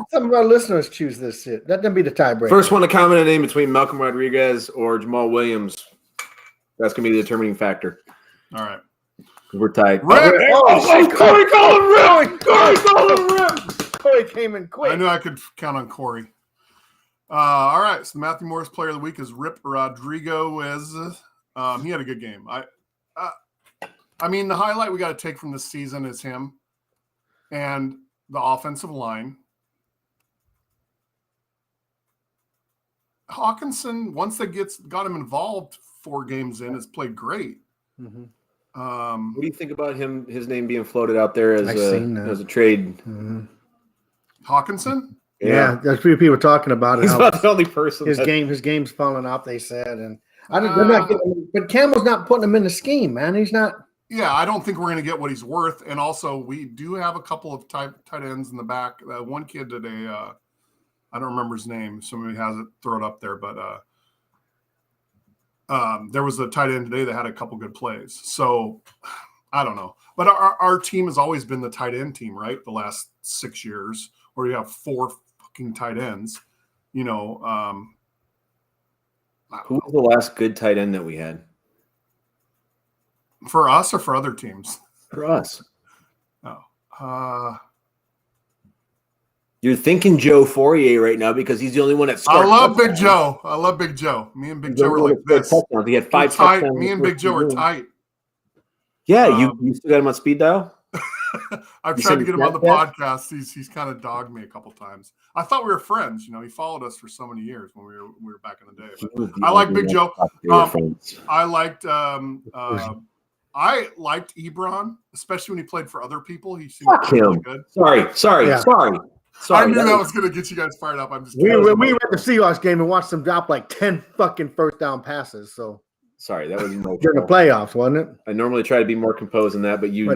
some of our listeners choose this shit. Let them be the tiebreaker. First one to comment a name between Malcolm Rodriguez or Jamal Williams. That's gonna be the determining factor. All right. We're tied. Rip! Corey call him Rip! Corey came in quick. I knew I could count on Corey. All right. So the Matthew Morris Player of the Week is Rip Rodriguez. He had a good game. I mean, the highlight we got to take from this season is him and the offensive line. Hawkinson, once they got him involved 4 games in, has played great. Mm-hmm. What do you think about his name being floated out there as a trade? Mm-hmm. Hawkinson? Yeah, there's a few people talking about it. He's not the only person. His game's falling off, they said, and they're not getting. But Campbell's not putting him in the scheme, man. He's not. Yeah, I don't think we're going to get what he's worth. And also, we do have a couple of tight ends in the back. One kid today, I don't remember his name. Somebody has it, throw it up there. But there was a tight end today that had a couple good plays. So I don't know. But our team has always been the tight end team, right? The last 6 years, where you have 4 fucking tight ends. You know, who was the last good tight end that we had? For us or for other teams? For us. Oh. You're thinking Joe Fourier right now because he's the only one that I love touchdowns. Big Joe. Me and Big Joe are like this. He had 5 tight. touchdowns. Me and Big Joe are tight. Yeah, you still got him on speed dial? I've You tried said to get him on the that? podcast. He's kind of dogged me a couple times. I thought we were friends. You know, he followed us for so many years when we were back in the day. But I like Big Joe. I liked Ebron, especially when he played for other people. He seemed really good. Sorry. I knew that was going to get you guys fired up. I'm just We kidding. were at the Seahawks game and watched them drop like 10 fucking first down passes. So Sorry, that was no during the playoffs, wasn't it? I normally try to be more composed than that, but you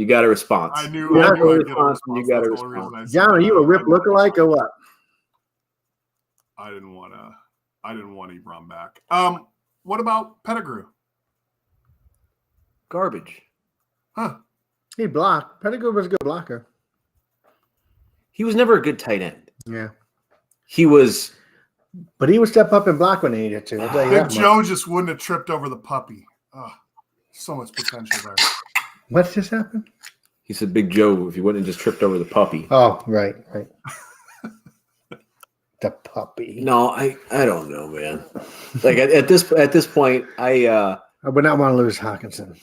got a response. I knew You I'd get a response. response. You got a That's the only reason I response. said John, are that. you a Rip lookalike or what? I didn't want Ebron back. What about Pettigrew? Garbage. Huh. He blocked. Pettigrew was a good blocker. He was never a good tight end. Yeah. He was. But he would step up and block when he needed to. I'll tell you Big that much. Joe just wouldn't have tripped over the puppy. Oh, so much potential there. What just happened? He said, "Big Joe, if he wouldn't have just tripped over the puppy." Oh, right. The puppy. No, I don't know, man. Like at this point, I would not want to lose Hawkinson.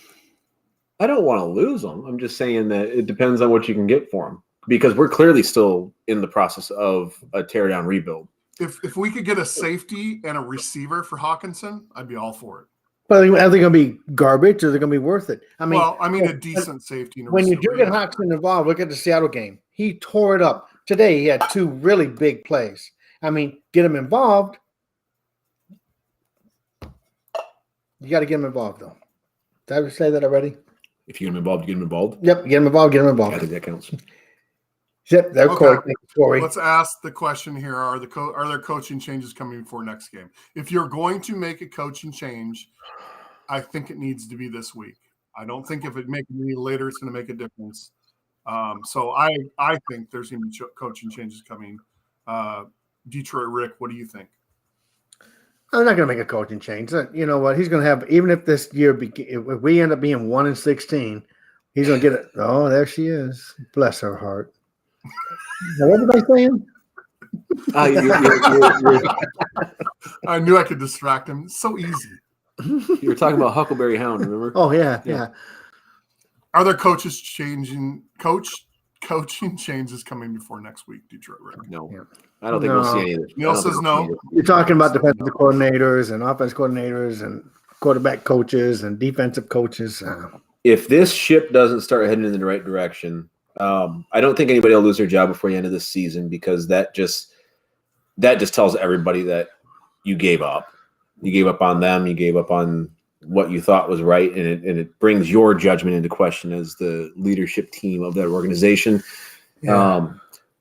I don't want to lose him. I'm just saying that it depends on what you can get for him because we're clearly still in the process of a tear down rebuild. If we could get a safety and a receiver for Hawkinson, I'd be all for it. But are they going to be garbage or are they going to be worth it? I mean, a decent safety. And a when you receiver, do get Hawkinson involved, look at the Seattle game. He tore it up. Today, he had 2 really big plays. I mean, get him involved. You got to get him involved, though. Did I say that already? If you get him involved, you get him involved. Yep, get him involved, get him involved. I think that counts. Yep, there, Okay. Corey. Let's ask the question here: Are there coaching changes coming for next game? If you're going to make a coaching change, I think it needs to be this week. I don't think if it makes it any later, it's going to make a difference. So I think there's going to be coaching changes coming. Detroit Rick, what do you think? I'm not going to make a coaching change. You know what? He's going to have, even if this year, if we end up being 1-16, he's going to get it. Oh, there she is. Bless her heart. Now, what was I saying? I knew I could distract him. It's so easy. You were talking about Huckleberry Hound, remember? Oh, yeah. Are there coaching changes coming before next week, Detroit Rick? No. Yeah. I don't think we'll see any of this. Neil says no. You're talking about defensive coordinators and offense coordinators and quarterback coaches and defensive coaches. If this ship doesn't start heading in the right direction, I don't think anybody will lose their job before the end of this season, because that just tells everybody that you gave up. You gave up on them. You gave up on what you thought was right, and it brings your judgment into question as the leadership team of that organization. Yeah.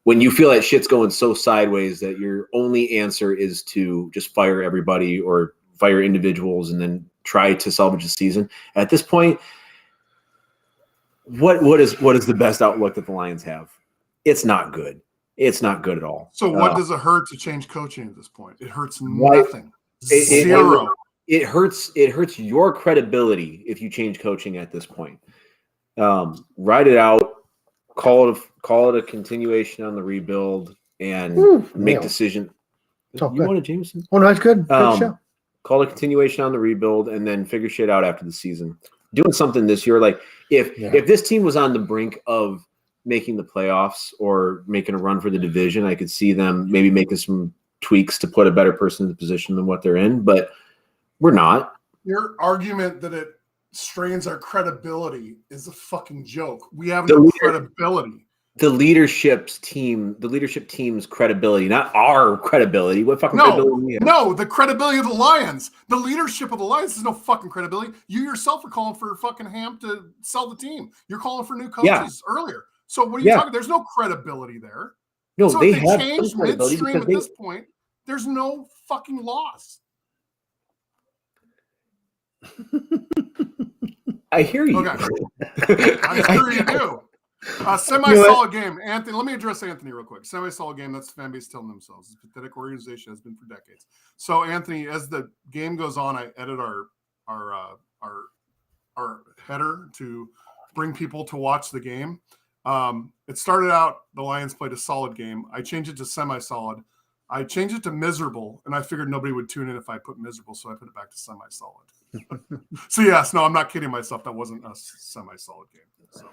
When you feel that shit's going so sideways that your only answer is to just fire everybody or fire individuals and then try to salvage the season. At this point, what is the best outlook that the Lions have? It's not good. It's not good at all. So what does it hurt to change coaching at this point? It hurts nothing. Zero. It hurts your credibility if you change coaching at this point. Ride it out. Call it a continuation on the rebuild and make decision. You wanted Jameson? Oh, no, that's good. Good show. Call it a continuation on the rebuild and then figure shit out after the season. Doing something this year, like if this team was on the brink of making the playoffs or making a run for the division, I could see them maybe making some tweaks to put a better person in the position than what they're in, but we're not. Your argument that it strains our credibility is a fucking joke. We have no credibility. The leadership team's credibility, not our credibility. What fucking credibility do we have? No, the credibility of the Lions. The leadership of the Lions is no fucking credibility. You yourself are calling for fucking Ham to sell the team. You're calling for new coaches earlier. So what are you talking? There's no credibility there. No, so they if have changed midstream at this point, there's no fucking loss. I hear you. Okay. I'm sure you do. Semi-solid game. Anthony, let me address Anthony real quick. Semi-solid game, that's the fan base telling themselves. It's a pathetic organization, has been for decades. So, Anthony, as the game goes on, I edit our header to bring people to watch the game. It started out, the Lions played a solid game. I changed it to semi-solid. I changed it to miserable, and I figured nobody would tune in if I put miserable, so I put it back to semi-solid. So, yes, no, I'm not kidding myself. That wasn't a semi-solid game. So.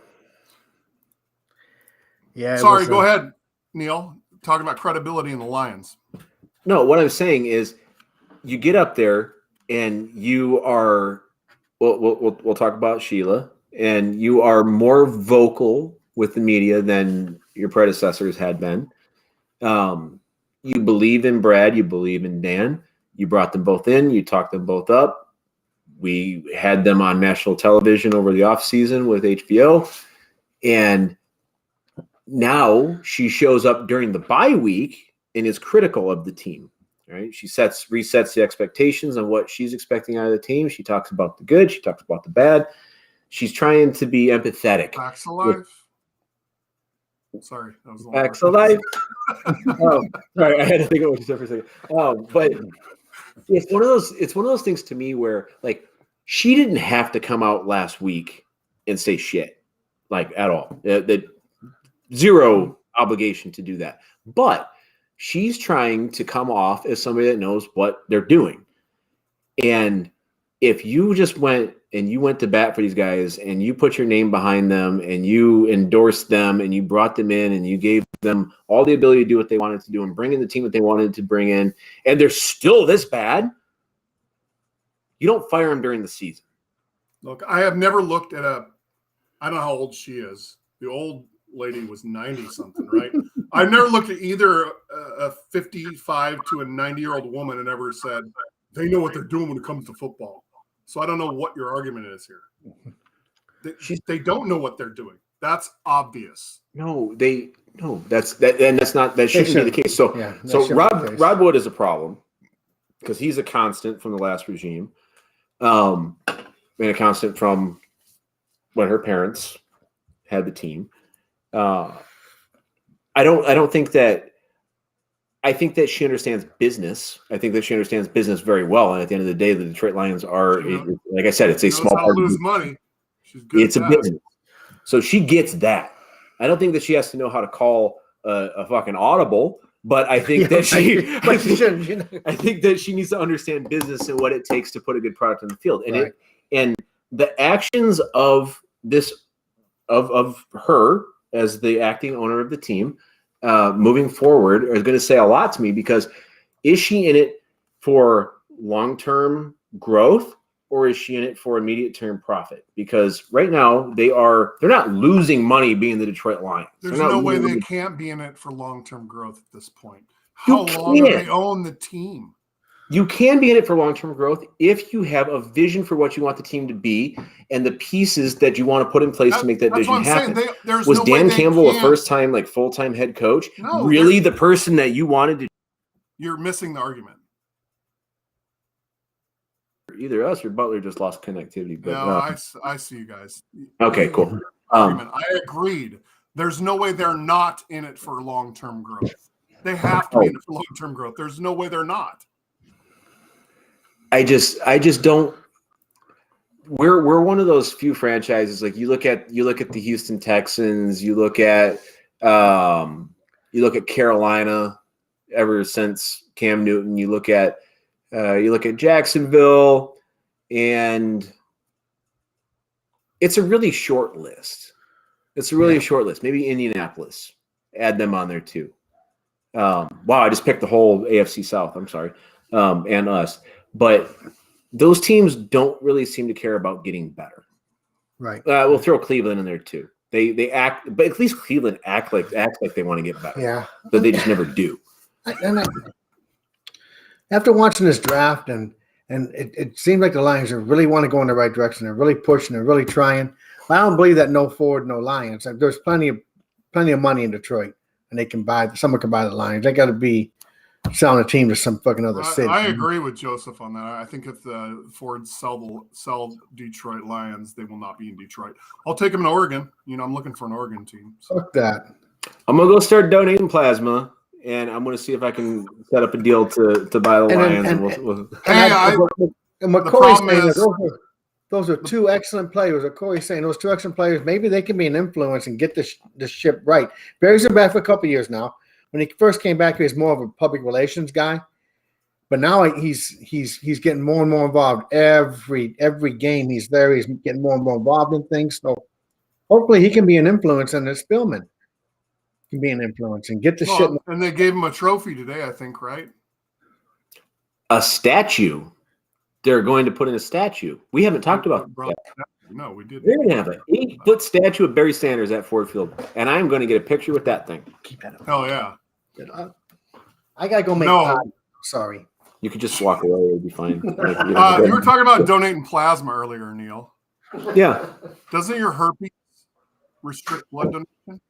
Yeah. Sorry, go ahead, Neil. Talking about credibility in the Lions. No, what I'm saying is you get up there and you are we'll talk about Sheila, and you are more vocal with the media than your predecessors had been. You believe in Brad, you believe in Dan. You brought them both in, you talked them both up. We had them on national television over the offseason with HBO. And now she shows up during the bye week and is critical of the team. Right? She resets the expectations on what she's expecting out of the team. She talks about the good. She talks about the bad. She's trying to be empathetic. Facts of life. Sorry, that was Facts of life. Sorry, I had to think of what you said for a second. But it's one of those things to me where, like, she didn't have to come out last week and say shit, like, at all. That zero obligation to do that. But she's trying to come off as somebody that knows what they're doing. And if you just went to bat for these guys and you put your name behind them and you endorsed them and you brought them in and you gave them all the ability to do what they wanted to do and bring in the team that they wanted to bring in, and they're still this bad, you don't fire them during the season. Look, I have never looked at I don't know how old she is. The old lady was 90-something, right? I've never looked at either a 55 to a 90-year-old woman and ever said, they know what they're doing when it comes to football. So I don't know what your argument is here. They don't know what they're doing. That's obvious. That shouldn't be the case. So Rod Wood is a problem because he's a constant from the last regime. and a constant from when her parents had the team. I don't think that. I think that she understands business. I think that she understands business very well. And at the end of the day, the Detroit Lions are, like I said, it's a small part. Lose money. She's good. It's a business, so she gets that. I don't think that she has to know how to call a fucking audible. But I think that I think that she needs to understand business and what it takes to put a good product on the field. And and the actions of this of her as the acting owner of the team moving forward is going to say a lot to me, because is she in it for long-term growth, or is she in it for immediate term profit? Because right now they're not losing money being the Detroit Lions. There's no way they can't be in it for long-term growth at this point. How long have they owned the team? You can be in it for long-term growth if you have a vision for what you want the team to be and the pieces that you want to put in place to make that vision happen. Was Dan Campbell a first-time, like full-time head coach? No, really the person that you wanted to? You're missing the argument. Either us or Butler just lost connectivity. But no, I see you guys. Okay, cool. I agreed. There's no way they're not in it for long-term growth. They have to be in it for long-term growth. There's no way they're not. I just don't. We're one of those few franchises. Like you look at the Houston Texans. You look at Carolina. Ever since Cam Newton, you look at Jacksonville, and it's a really short list. It's a really short list. Maybe Indianapolis. Add them on there too. Wow, I just picked the whole AFC South. I'm sorry, and us. But those teams don't really seem to care about getting better. Right. We'll throw Cleveland in there too. They act, but at least Cleveland acts like they want to get better. Yeah. But they just never do. After watching this draft, and it seems like the Lions are really want to go in the right direction. They're really pushing. They're really trying. But I don't believe that no Ford, no Lions. There's plenty of money in Detroit, and someone can buy the Lions. They got to be selling a team to some fucking other city. I agree with Joseph on that. I think if the Fords sell Detroit Lions, they will not be in Detroit. I'll take them in Oregon. I'm looking for an Oregon team. So. Fuck that. I'm gonna go start donating plasma, and I'm gonna see if I can set up a deal to buy the Lions. And McCoy's saying those are two excellent players. McCoy's saying those two excellent players, maybe they can be an influence and get the ship right. Barry's been back for a couple of years now. When he first came back, he was more of a public relations guy, but now he's getting more and more involved. Every game he's there, he's getting more and more involved in things. So hopefully he can be an influence, and this Spillman can be an influence and get the shit. And they gave him a trophy today, I think, right? A statue. They're going to put in a statue. We haven't talked about that. No, we didn't. They're going to have an 8-foot statue of Barry Sanders at Ford Field, and I'm going to get a picture with that thing. Keep that up. Hell yeah. I got to go make pie. Sorry. You could just walk away. It'd be fine. You were talking about donating plasma earlier, Neil. Yeah. Doesn't your herpes restrict blood donation?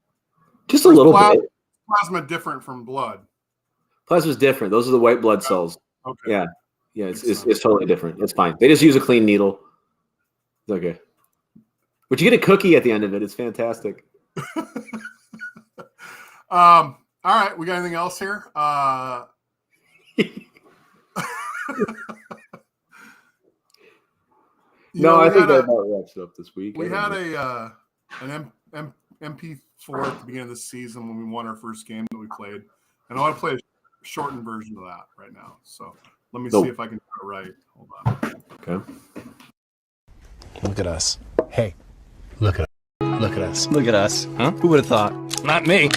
Just a little bit. Plasma different from blood. Plasma's different. Those are the white blood cells. Okay. Yeah. Yeah, it's totally different. It's fine. They just use a clean needle. It's okay. But you get a cookie at the end of it. It's fantastic. All right. We got anything else here? No, I think that about wraps it up this week. We had an MP4 at the beginning of the season when we won our first game that we played. And I want to play a shortened version of that right now. So let me see if I can do it right. Hold on. Okay. Look at us. Hey, look at us. Look at us. Look at us. Huh? Who would have thought? Not me.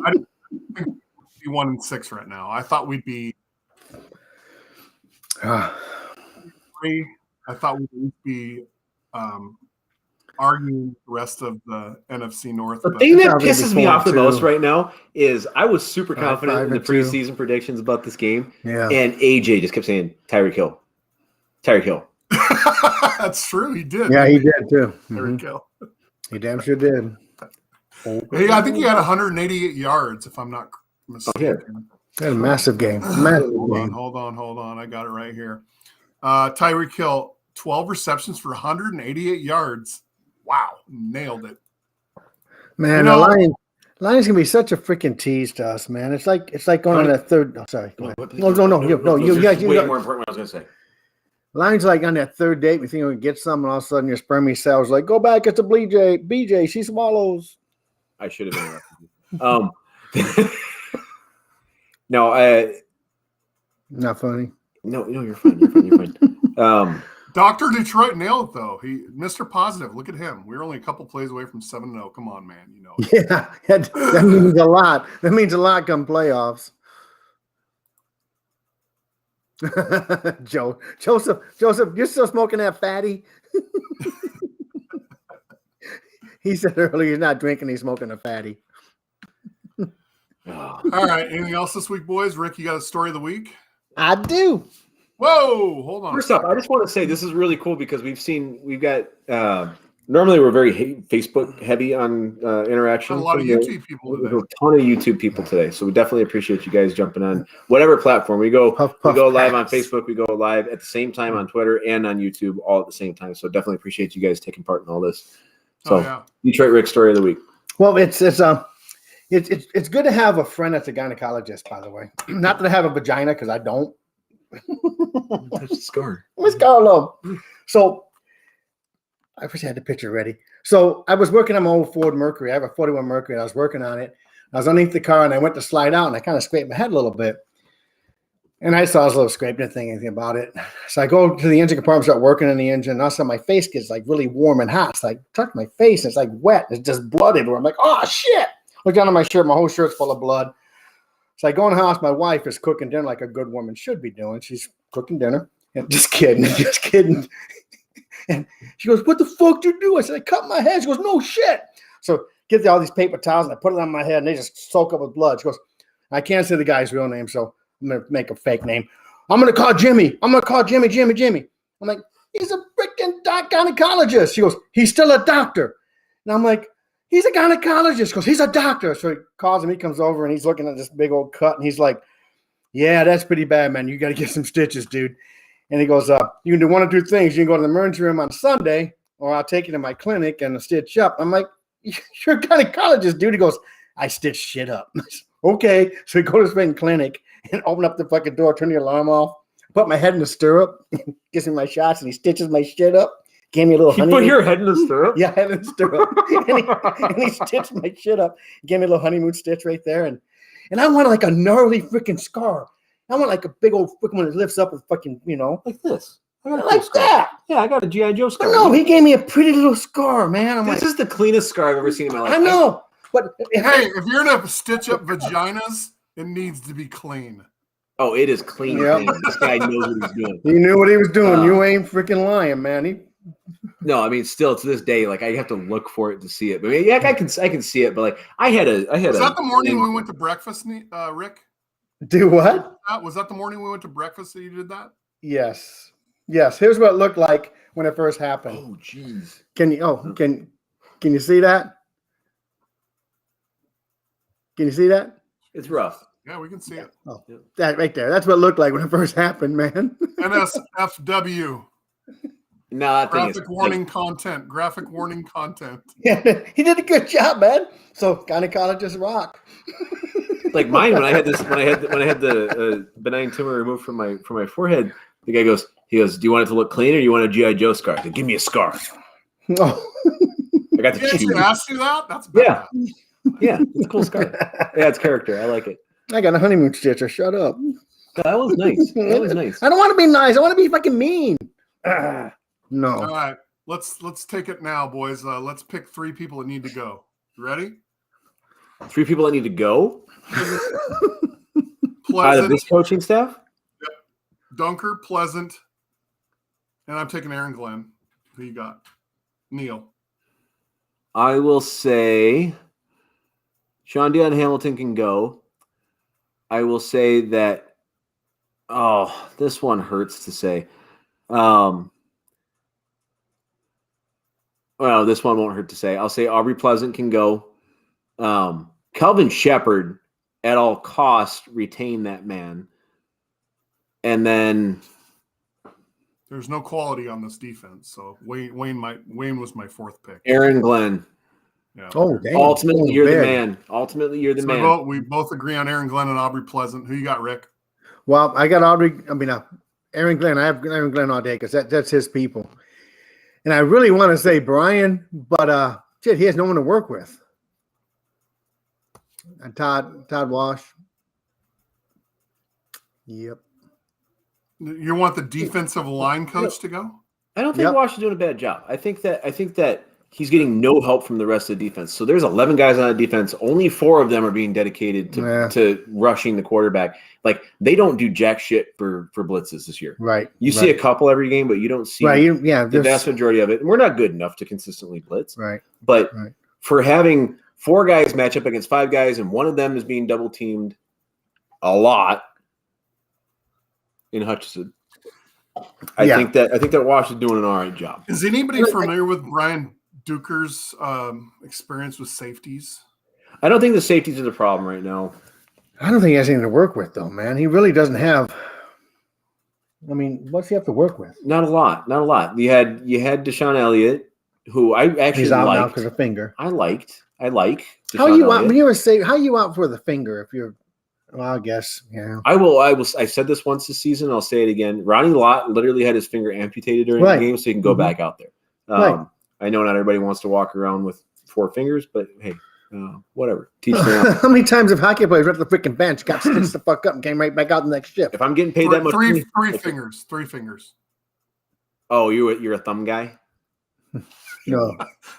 I didn't think we'd be 1-6 right now. I thought we'd be 3. I thought we'd be arguing the rest of the NFC North. The thing that pisses me off the most right now is I was super confident in the preseason predictions about this game. Yeah. And AJ just kept saying, Tyreek Hill. Tyreek Hill. That's true. He did. Yeah, he did too. Tyreek Hill. He damn sure did. Hey, I think he had 188 yards, if I'm not mistaken. He had a massive game. Hold on. I got it right here. Tyreek Hill, 12 receptions for 188 yards. Wow, nailed it. Man, You know- the Lions gonna be such a freaking tease to us, man. It's like going on that third. Oh, sorry. Go ahead. No. You This is way got more important than what I was going to say. Lions like on that third date. We think we can get some, and all of a sudden your spermy cells like go back. It's a BJ. She swallows. I should have interrupted you. No, Not funny. no, you're fine. You're fine. Dr. Detroit nailed it, though. Mr. Positive. Look at him. We're only a couple plays away from 7-0. Come on, man. You know it. Yeah, that means a lot. That means a lot come playoffs. Joseph, you're still smoking that fatty? He said earlier he's not drinking, he's smoking a fatty. Oh. All right. Anything else this week, boys? Rick, you got a story of the week? I do. Whoa, hold on. First off, I just want to say this is really cool because we've got normally we're very Facebook heavy on interaction. A lot of YouTube people There's today. a ton of YouTube people today, so we definitely appreciate you guys jumping on whatever platform we go. Puff, We puff, go live on pass. Facebook. We go live at the same time on Twitter and on YouTube, all at the same time. So definitely appreciate you guys taking part in all this. So Oh, yeah. Detroit Rick story of the week. Well, it's good to have a friend that's a gynecologist, by the way. Not that I have a vagina, because I don't. Score. Miss Carlo. So I wish I had the picture ready. So I was working on my old Ford Mercury. I have a 41 Mercury, and I was working on it. I was underneath the car, and I went to slide out, and I kind of scraped my head a little bit. And I saw this little scrape, didn't think anything about it. So I go to the engine compartment, start working on the engine, and all of a sudden my face gets like really warm and hot. So I touch my face, and it's like wet. It's just blood everywhere. I'm like, oh, shit. Look down on my shirt. My whole shirt's full of blood. So I go in the house. My wife is cooking dinner like a good woman should be doing. She's cooking dinner. And just kidding. Just kidding. And she goes, what the fuck did you do? I said, I cut my head. She goes, no shit. So get all these paper towels and I put it on my head and they just soak up with blood. She goes, I can't say the guy's real name, so I'm going to make a fake name. I'm going to call Jimmy. I'm going to call Jimmy. I'm like, he's a freaking gynecologist. She goes, he's still a doctor. And I'm like, he's a gynecologist. She goes, he's a doctor. So he calls him. He comes over and he's looking at this big old cut and he's like, yeah, that's pretty bad, man. You got to get some stitches, dude. And he goes, you can do one of two things. You can go to the emergency room on Sunday, or I'll take you to my clinic and stitch up. I'm like, you're a gynecologist, dude. He goes, I stitch shit up. I said, okay. So we go to the freaking clinic and open up the fucking door, turn the alarm off, put my head in the stirrup, gives me my shots, and he stitches my shit up. Gave me a little You honeymoon. put your head in the stirrup? Yeah, head in the stirrup. and he stitched my shit up. Gave me a little honeymoon stitch right there. And I wanted like a gnarly freaking scar. I want like a big old freaking one that lifts up with fucking, Like this. I got a like cool scar. that. Yeah, I got a G.I. Joe But scar. no, he gave me a pretty little scar, man. I'm This like, is the cleanest scar I've ever seen in my life. I know. But Hey, if you're going to stitch up vaginas, it needs to be clean. Oh, it is clean. Yep. Clean. This guy knows what he's doing. he knew what he was doing. Uh, You ain't freaking lying, man. No, I mean, still to this day, like I have to look for it to see it. But yeah, I can see it. But like, I had Was a. that the morning we went to breakfast, Rick? Do what? Was that the morning we went to breakfast that you did that? Yes. Here's what it looked like when it first happened. Oh, jeez. Can you see that? Can you see that? It's rough. Yeah, we can see it. Oh, that right there. That's what it looked like when it first happened, man. NSFW. No, I think Graphic warning content. Graphic warning content. Yeah, he did a good job, man. So gynecologist rock. like mine when I had the benign tumor removed from my forehead. The guy goes, do you want it to look clean or do you want a G.I. Joe scar? I said, give me a scar. Oh. I got the Did chew. you ask you that? That's bad. Yeah, it's a cool scar. Yeah, it's character. I like it. I got a honeymoon stitcher. Shut up. That was nice. That was nice. I don't want to be nice. I want to be fucking mean. No. All right. Let's take it now, boys. Let's pick 3 people that need to go. You ready? 3 people that need to go out of Pleasant, this coaching staff. Dunker, Pleasant, and I'm taking Aaron Glenn. Who you got? Neil. I will say Sean Dion Hamilton can go. I will say that, this one hurts to say. Well, this one won't hurt to say. I'll say Aubrey Pleasant can go. Kelvin Shepard, at all costs, retain that man. And then There's no quality on this defense. So Wayne was my fourth pick. Aaron Glenn. Yeah. Oh, damn. Ultimately, Oh, you're the big. man. Ultimately, you're the So man. we both agree on Aaron Glenn and Aubrey Pleasant. Who you got, Rick? Well, I got Aaron Glenn. I have Aaron Glenn all day because that's his people. And I really want to say Brian, but shit, he has no one to work with. And Todd Wash. Yep. You want the defensive line coach to go? I don't think Yep. Wash is doing a bad job. I think that he's getting no help from the rest of the defense. So there's 11 guys on the defense. Only 4 of them are being dedicated to rushing the quarterback. Like, they don't do jack shit for blitzes this year. Right. You see a couple every game, but you don't see the there's- vast majority of it. And we're not good enough to consistently blitz. Right. But Right. for having 4 guys match up against 5 guys and one of them is being double teamed a lot in Hutchinson, I think that Wash is doing an all right job. Is anybody familiar with Brian Duker's experience with safeties? I don't think the safeties are the problem right now. I don't think he has anything to work with, though, man. He really doesn't have. I mean, what's he have to work with? Not a lot. You had Deshaun Elliott, who I actually He's out now liked. because of finger. I like Deshaun How you out? Elliott. When you were saying, how you out for the finger? If you're, well, I guess, yeah. I said this once this season. I'll say it again. Ronnie Lott literally had his finger amputated during Right. the game, so he can go Mhm. back out there. Right. I know not everybody wants to walk around with 4 fingers, but hey, whatever. Teach them. How many times have hockey players went to the freaking bench, got stitched the fuck up, and came right back out the next shift? If I'm getting paid that much, Three money- fingers. 3 fingers. Oh, you're a thumb guy. No.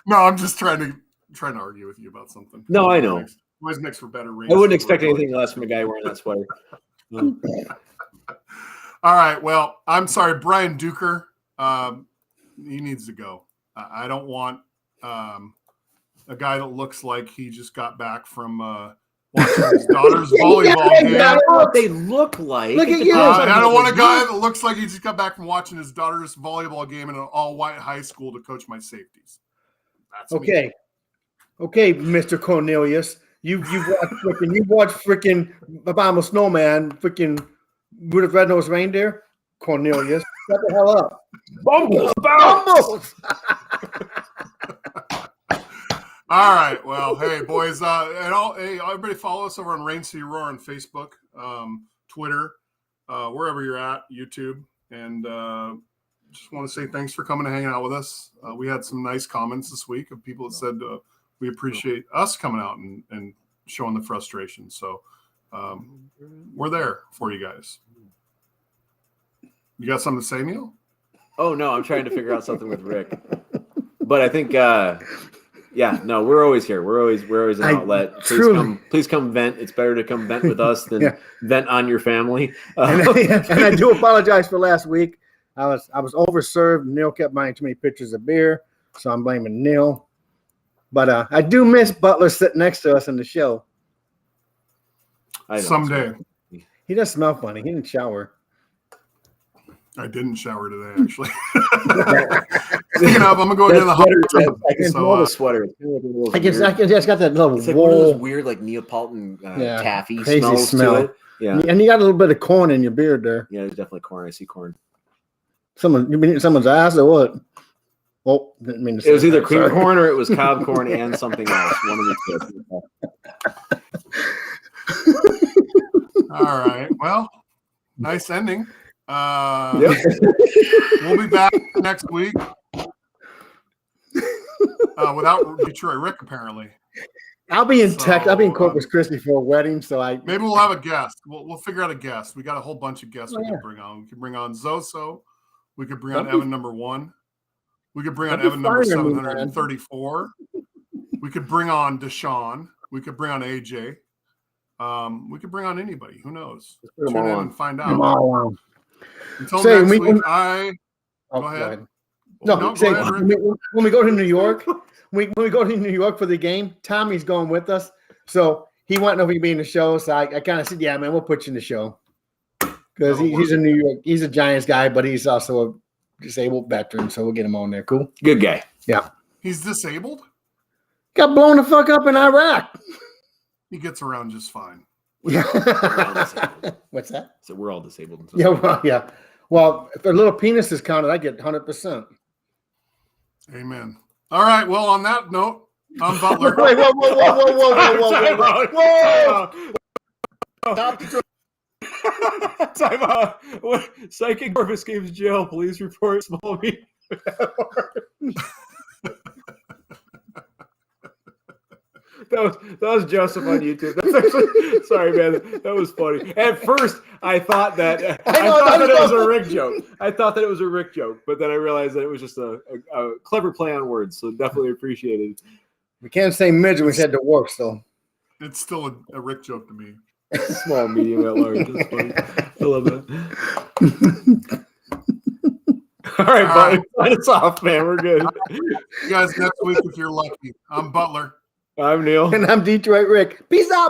No, I'm just trying to argue with you about something. No, I know. Always makes for better I rings. wouldn't expect anything less from a guy wearing that sweater. No. All right. Well, I'm sorry, Brian Duker. He needs to go. I don't want a guy that looks like he just got back from watching his daughter's volleyball game. I don't know what they look like. Look It at you. depends on I don't who want a they guy are. that looks like he just got back from watching his daughter's volleyball game in an all-white high school to coach my safeties. That's me. Okay, Mr. Cornelius. You've watched freaking Obama Snowman, freaking Rudolph Red-Nosed Reindeer? Cornelius. Shut the hell up. Bumbles. Bumbles! All right. Well, hey, boys. Hey, everybody follow us over on Rain City Roar on Facebook, Twitter, wherever you're at, YouTube. And just want to say thanks for coming and hanging out with us. We had some nice comments this week of people that said we appreciate us coming out and showing the frustration. So we're there for you guys. You got something to say, Neil? Oh no, I'm trying to figure out something with Rick. But I think we're always here. We're always an outlet. Please come vent. It's better to come vent with us than vent on your family. And I do apologize for last week. I was overserved. Neil kept buying too many pitchers of beer, so I'm blaming Neil. But I do miss Butler sitting next to us in the show. Someday. He does smell funny. He didn't shower. I didn't shower today, actually. Speaking of, I'm gonna go into the hot tub. I can smell the sweater. I just got that little It's like one of those wool, weird, like Neapolitan Yeah, taffy crazy smells smell. to it. Yeah, and you got a little bit of corn in your beard there. yeah. There's definitely corn. I see corn. You been eating someone's ass or what? Oh, didn't mean to say It was either that, cream sorry. corn or it was cob corn and something else. One of the two. All right. Well, nice ending. Yep. We'll be back next week without Detroit Rick, apparently. I'll be in Texas. I'll be in So, Corpus Christi for a wedding, so Maybe we'll have a guest. We'll figure out a guest. We got a whole bunch of guests we yeah. could bring on. We could bring on Zoso. We could bring on That'd be- Evan number 1. We could bring on That'd be Evan number fire to me, man. 734. We could bring on Deshaun. We could bring on AJ. We could bring on anybody. Who knows? put 'em Tune all in on. and find Come out. on. Until Say, next we week, can- Go ahead. No, go say, ahead, Rick. when we go to New York, when we go to New York for the game, Tommy's going with us. So he wanted to know if he'd be in the show. So I kind of said, yeah, man, we'll put you in the show. Because he's a New York, he's a Giants guy, but he's also a disabled veteran. So we'll get him on there. Cool. Good guy. Yeah. He's disabled. Got blown the fuck up in Iraq. He gets around just fine. Yeah. disabled. What's that? So we're all disabled. Yeah, well, yeah. Well, if a little penis is counted, I get 100%. Amen. All right. Well, on that note, I'm Butler. Wait, whoa. Stop the Time out. What? Psychic Corp escapes jail. Police report small meeting. That was Joseph on YouTube. That's actually, sorry, man. That was funny. At first, I thought that it was a Rick joke. I thought that it was a Rick joke, but then I realized that it was just a clever play on words. So definitely appreciated. We can't say midget. We said dwarf still. It's still a Rick joke to me. Small, medium, at large. That's funny. I love that. All right, buddy. Sign us off, man. We're good. You guys next week if you're lucky. I'm Butler. I'm Neil. And I'm Detroit Rick. Peace out.